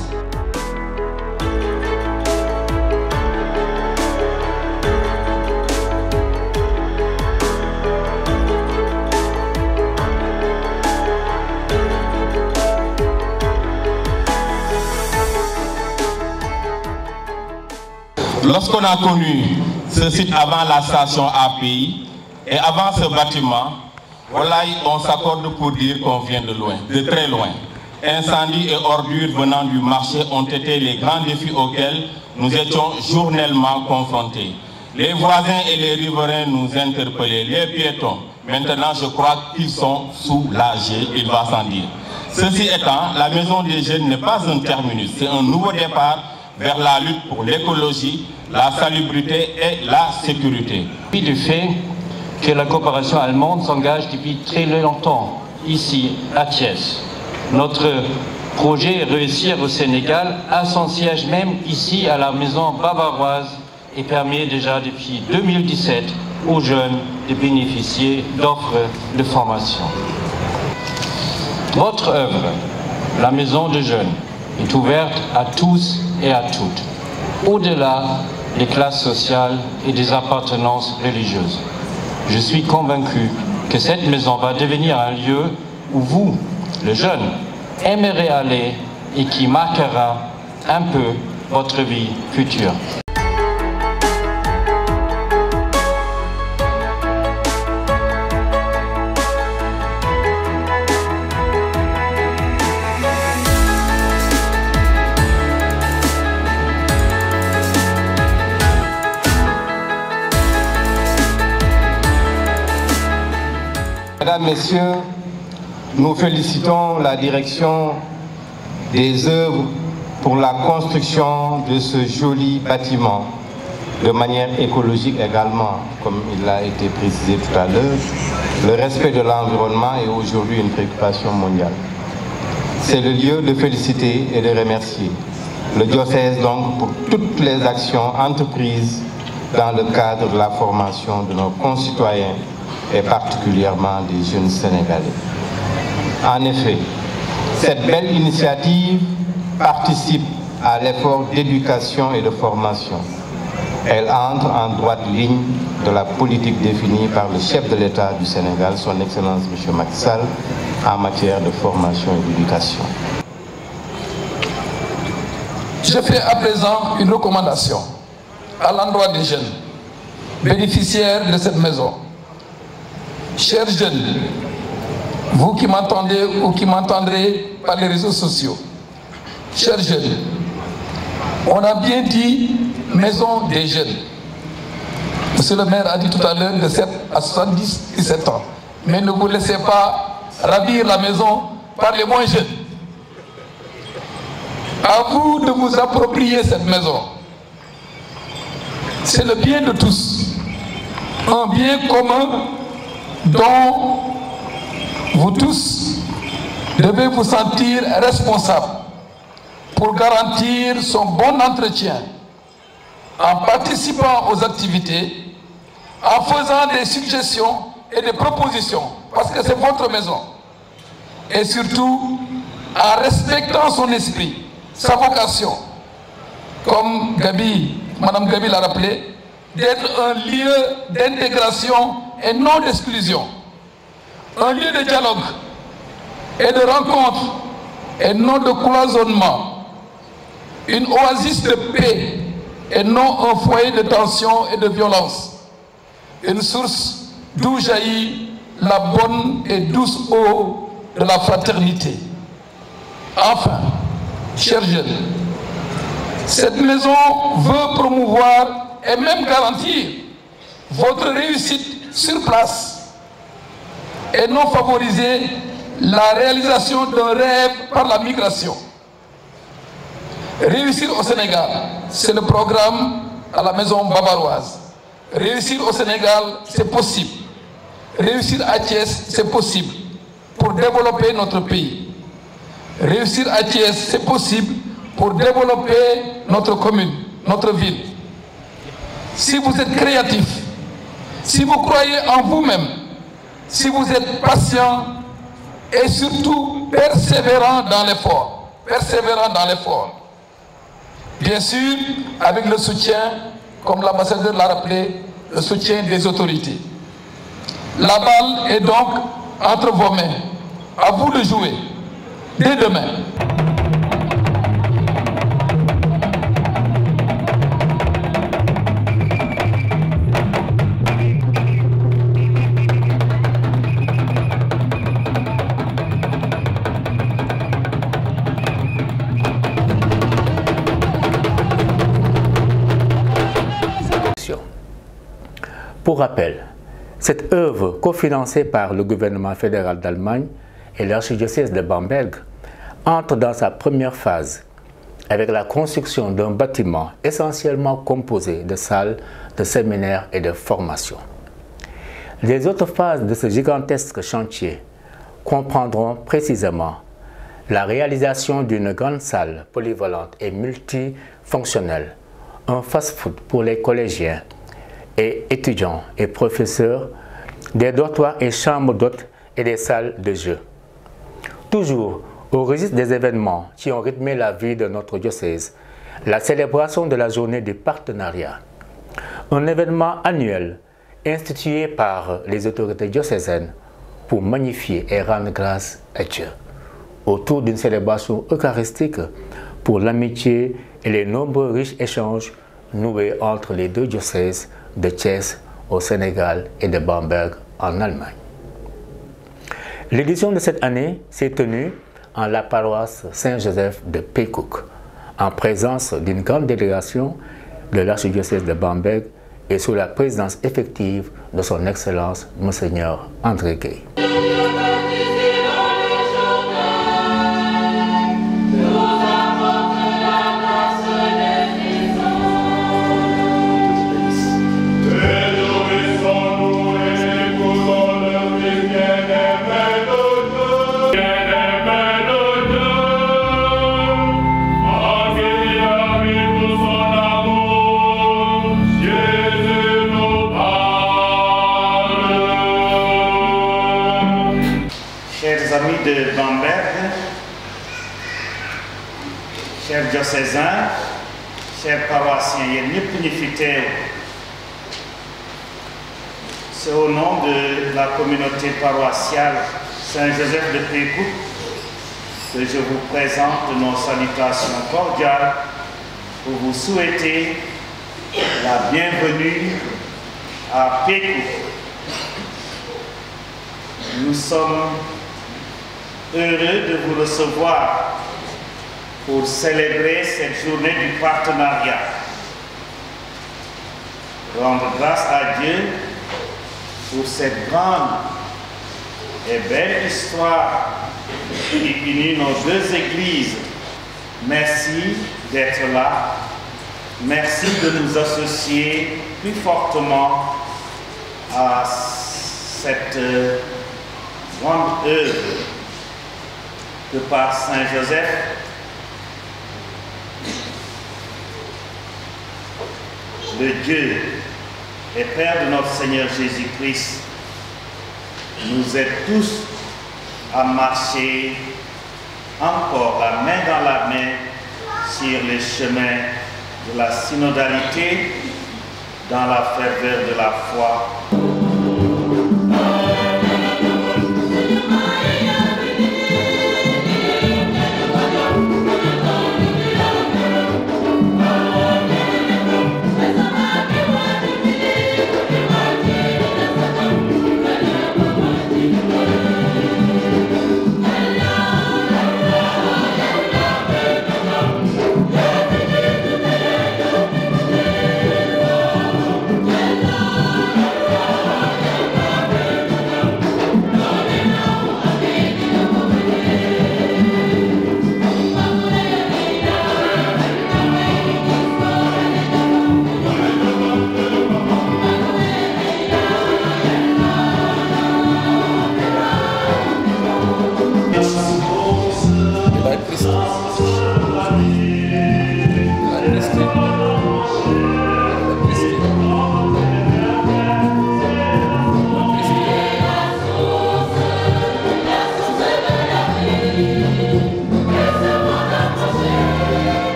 Speaker 9: Lorsqu'on a connu ce site avant la station API et avant ce bâtiment, voilà, on s'accorde pour dire qu'on vient de loin, de très loin. Incendies et ordures venant du marché ont été les grands défis auxquels nous étions journellement confrontés. Les voisins et les riverains nous interpellaient, les piétons. Maintenant, je crois qu'ils sont soulagés, il va sans dire. Ceci étant, la Maison des Jeunes n'est pas un terminus, c'est un nouveau départ vers la lutte pour l'écologie, la salubrité et la sécurité.
Speaker 11: Puis du fait que la coopération allemande s'engage depuis très longtemps ici à Thiès. Notre projet est réussir au Sénégal à son siège même ici à la maison bavaroise et permet déjà depuis 2017 aux jeunes de bénéficier d'offres de formation. Votre œuvre, la Maison des Jeunes, est ouverte à tous et à toutes, au-delà des classes sociales et des appartenances religieuses. Je suis convaincu que cette maison va devenir un lieu où vous, les jeunes, aimerez aller et qui marquera un peu votre vie future.
Speaker 9: Mesdames, Messieurs, nous félicitons la direction des œuvres pour la construction de ce joli bâtiment, de manière écologique également, comme il a été précisé tout à l'heure. Le respect de l'environnement est aujourd'hui une préoccupation mondiale. C'est le lieu de féliciter et de remercier le diocèse donc pour toutes les actions entreprises dans le cadre de la formation de nos concitoyens et particulièrement des jeunes Sénégalais. En effet, cette belle initiative participe à l'effort d'éducation et de formation. Elle entre en droite ligne de la politique définie par le chef de l'État du Sénégal, son Excellence M. Macky Sall, en matière de formation et d'éducation.
Speaker 12: Je fais à présent une recommandation à l'endroit des jeunes bénéficiaires de cette maison. Chers jeunes, vous qui m'entendez ou qui m'entendrez par les réseaux sociaux, chers jeunes, on a bien dit maison des jeunes. Monsieur le maire a dit tout à l'heure de 7 à 77 ans. Mais ne vous laissez pas ravir la maison par les moins jeunes. À vous de vous approprier cette maison. C'est le bien de tous. Un bien commun dont vous tous devez vous sentir responsables. pour garantir son bon entretien, en participant aux activités, en faisant des suggestions et des propositions, parce que c'est votre maison, et surtout en respectant son esprit, sa vocation, comme Madame Gabi l'a rappelé, d'être un lieu d'intégration et non d'exclusion, un lieu de dialogue et de rencontre et non de cloisonnement, une oasis de paix et non un foyer de tension et de violence, une source d'où jaillit la bonne et douce eau de la fraternité. Enfin, chers jeunes, cette maison veut promouvoir et même garantir votre réussite sur place et non favoriser la réalisation d'un rêve par la migration. Réussir au Sénégal, c'est le programme à la maison bavaroise. Réussir au Sénégal, c'est possible. Réussir à Thiès, c'est possible pour développer notre pays. Réussir à Thiès, c'est possible pour développer notre commune, notre ville. Si vous êtes créatif, si vous croyez en vous-même, si vous êtes patient et surtout persévérant dans l'effort, bien sûr avec le soutien, comme l'ambassadeur l'a rappelé, le soutien des autorités. La balle est donc entre vos mains. À vous de jouer dès demain.
Speaker 13: Pour rappel, cette œuvre cofinancée par le gouvernement fédéral d'Allemagne et l'archidiocèse de Bamberg entre dans sa première phase avec la construction d'un bâtiment essentiellement composé de salles, de séminaires et de formation. Les autres phases de ce gigantesque chantier comprendront précisément la réalisation d'une grande salle polyvalente et multifonctionnelle, un fast-food pour les collégiens et étudiants et professeurs, des dortoirs et chambres d'hôtes et des salles de jeu. Toujours au registre des événements qui ont rythmé la vie de notre diocèse, la célébration de la journée du partenariat, un événement annuel institué par les autorités diocésaines pour magnifier et rendre grâce à Dieu, autour d'une célébration eucharistique pour l'amitié et les nombreux riches échanges noués entre les deux diocèses de Thiès au Sénégal et de Bamberg en Allemagne. L'édition de cette année s'est tenue en la paroisse Saint-Joseph de Peekhoek, en présence d'une grande délégation de l'archidiocèse de Bamberg et sous la présidence effective de son Excellence Monseigneur André Gay.
Speaker 14: De Bamberg, chers diocésains, chers paroissiens, c'est au nom de la communauté paroissiale Saint-Joseph de Peekhoek que je vous présente nos salutations cordiales pour vous souhaiter la bienvenue à Peekhoek. Nous sommes heureux de vous recevoir pour célébrer cette journée du partenariat. Rendre grâce à Dieu pour cette grande et belle histoire qui unit nos deux églises. Merci d'être là. Merci de nous associer plus fortement à cette grande œuvre que par Saint Joseph le Dieu et Père de notre Seigneur Jésus-Christ, nous aide tous à marcher encore la main dans la main sur les chemins de la synodalité dans la ferveur de la foi.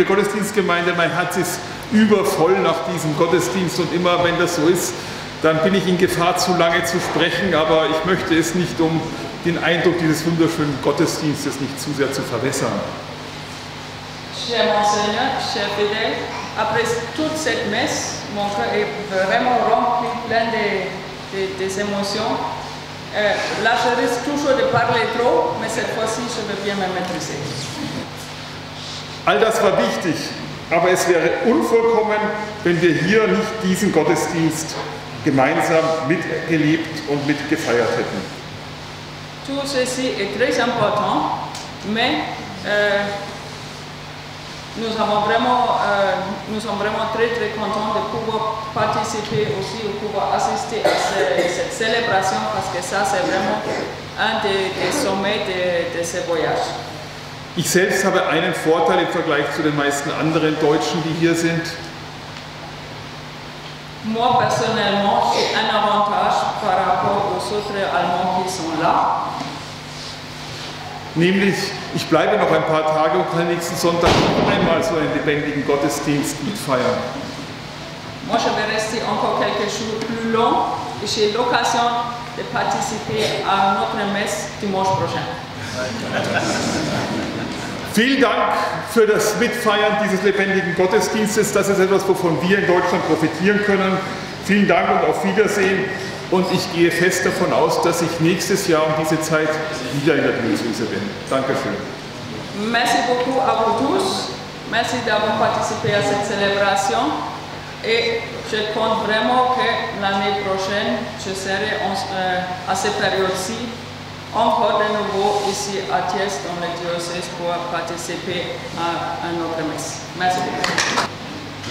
Speaker 15: Gottesdienstgemeinde, mein Herz ist übervoll nach diesem Gottesdienst und immer wenn das so ist, dann bin ich in Gefahr, zu lange zu sprechen, aber ich möchte es nicht, um den Eindruck dieses wunderschönen Gottesdienstes nicht zu sehr zu verwässern.
Speaker 16: Cher Monseigneur, chers fidèles, après toute cette messe, mon cœur est vraiment rempli, plein des émotions. Là, je risque toujours de parler trop, mais cette fois-ci, je vais bien me maîtriser.
Speaker 15: All das war wichtig, aber es wäre unvollkommen, wenn wir hier nicht diesen Gottesdienst gemeinsam mitgelebt und mitgefeiert hätten.
Speaker 16: Tout ceci est très important, mais nous sommes vraiment très contents de pouvoir participer aussi, de pouvoir assister à cette célébration parce que ça c'est vraiment un des sommets de ce voyage.
Speaker 15: Ich selbst habe einen Vorteil im Vergleich zu den meisten anderen Deutschen, die hier sind.
Speaker 16: Moi personnellement, j'ai un avantage par rapport aux autres Allemands qui sont là.
Speaker 15: Nämlich, ich bleibe noch ein paar Tage und kann nächsten Sonntag noch einmal so einen lebendigen Gottesdienst mitfeiern.
Speaker 16: Moi, je vais rester encore quelques jours plus long et j'ai l'occasion de participer à notre messe dimanche prochain.
Speaker 15: Vielen Dank für das Mitfeiern dieses lebendigen Gottesdienstes. Das ist etwas, wovon wir in Deutschland profitieren können. Vielen Dank und auf Wiedersehen. Und ich gehe fest davon aus, dass ich nächstes Jahr um diese Zeit wieder in der Diözese bin. Dankeschön.
Speaker 16: Merci beaucoup à vous tous. Merci d'avoir participé à cette célébration. Et je compte vraiment que l'année prochaine, je serai à cette période-ci encore de nouveau ici à Thiès dans le diocèse pour participer à un autre messe. Merci beaucoup.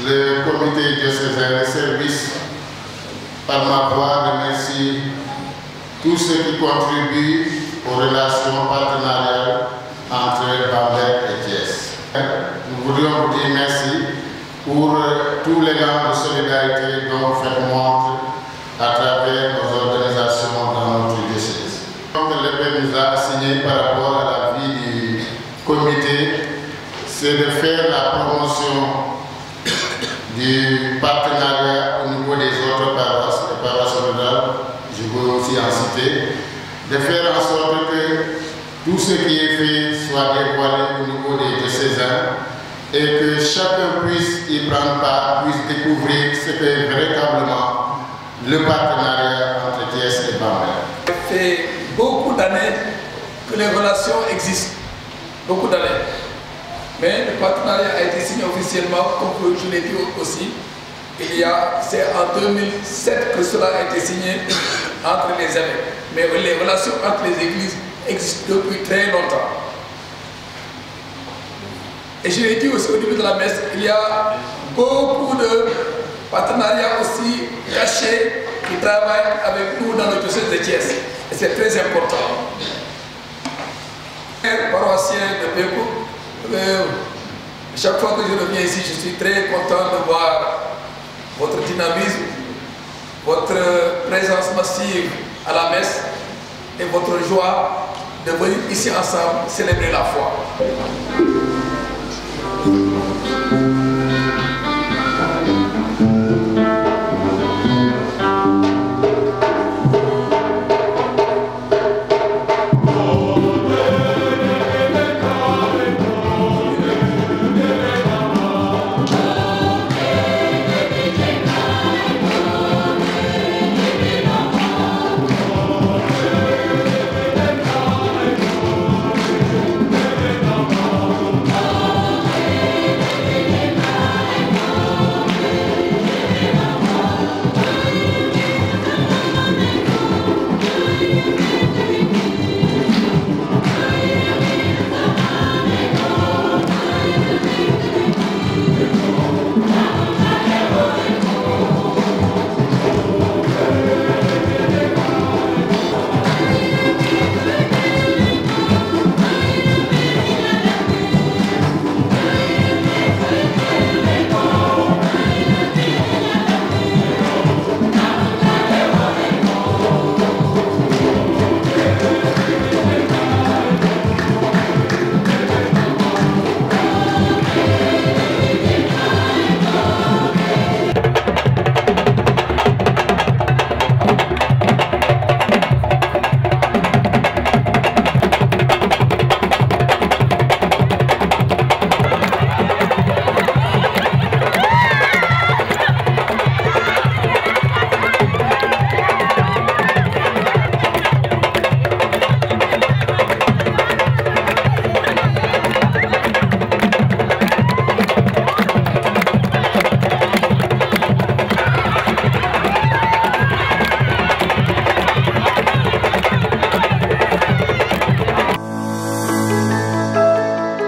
Speaker 17: Le comité diocésain de service, par ma voix, remercie tous ceux qui contribuent aux relations partenariales entre Bamberg et Thiès. Nous voudrions vous dire merci pour tous les l'élan de solidarité dont vous faites montre à travers nos organisations dans notre diocèse. Le Père nous a assigné par rapport à la vie du comité, c'est de faire la promotion du partenariat au niveau des autres paroisses, les paroisses rurales, je veux aussi en citer, de faire en sorte que tout ce qui est fait soit dévoilé au niveau des diocésains et que chacun puisse y prendre part, puisse découvrir ce qu'est véritablement le partenariat entre Thiès et Bamberg.
Speaker 12: Ça fait beaucoup d'années que les relations existent, beaucoup d'années. Mais le partenariat a été signé officiellement, comme je l'ai dit aussi, c'est en 2007 que cela a été signé entre les évêques. Mais les relations entre les églises existent depuis très longtemps. Et je l'ai dit aussi au début de la messe, il y a beaucoup de partenariats aussi cachés qui travaillent avec nous dans le diocèse de Thiès. Et c'est très important. Paroissien de Pékou, chaque fois que je reviens ici, je suis très content de voir votre dynamisme, votre présence massive à la messe et votre joie de venir ici ensemble célébrer la foi.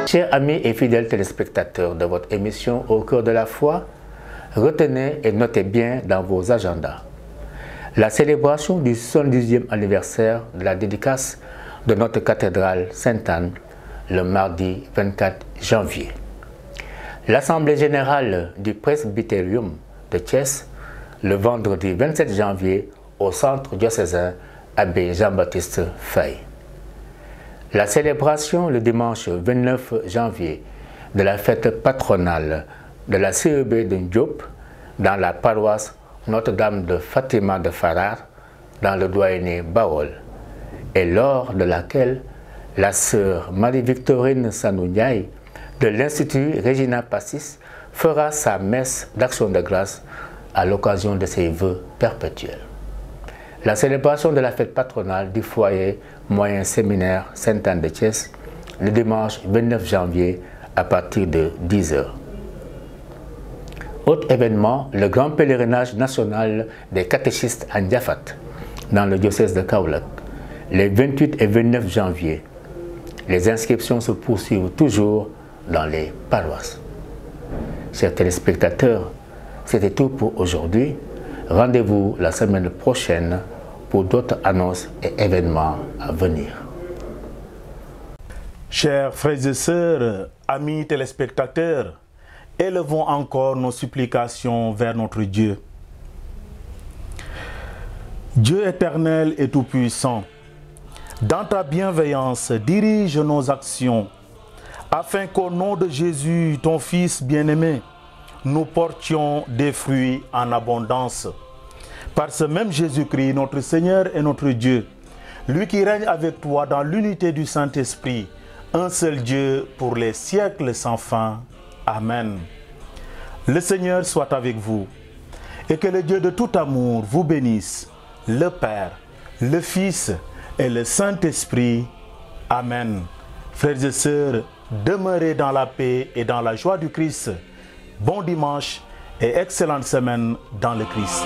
Speaker 13: Chers amis et fidèles téléspectateurs de votre émission Au cœur de la foi, retenez et notez bien dans vos agendas la célébration du 70e anniversaire de la dédicace de notre cathédrale Sainte-Anne le mardi 24 janvier. L'Assemblée générale du Presbytérium de Thiès le vendredi 27 janvier au centre diocésain Abbé Jean-Baptiste Faye. La célébration le dimanche 29 janvier de la fête patronale de la CEB de Ndiop dans la paroisse Notre-Dame de Fatima de Farar dans le doyenné Baol, et lors de laquelle la sœur Marie-Victorine Sanouniaï de l'Institut Regina Passis fera sa messe d'action de grâce à l'occasion de ses vœux perpétuels. La célébration de la fête patronale du foyer moyen séminaire Sainte-Anne de Thiès le dimanche 29 janvier à partir de 10 h. Autre événement, le grand pèlerinage national des catéchistes à Ndiafat dans le diocèse de Kaolack les 28 et 29 janvier. Les inscriptions se poursuivent toujours dans les paroisses. Chers téléspectateurs, c'était tout pour aujourd'hui. Rendez-vous la semaine prochaine pour d'autres annonces et événements à venir.
Speaker 1: Chers frères et sœurs, amis téléspectateurs, élevons encore nos supplications vers notre Dieu. Dieu éternel et tout-puissant, dans ta bienveillance, dirige nos actions, afin qu'au nom de Jésus, ton Fils bien-aimé, nous portions des fruits en abondance. Par ce même Jésus-Christ, notre Seigneur et notre Dieu, lui qui règne avec toi dans l'unité du Saint-Esprit, un seul Dieu pour les siècles sans fin. Amen. Le Seigneur soit avec vous et que le Dieu de tout amour vous bénisse, le Père, le Fils et le Saint-Esprit. Amen. Frères et sœurs, demeurez dans la paix et dans la joie du Christ. Bon dimanche et excellente semaine dans le Christ.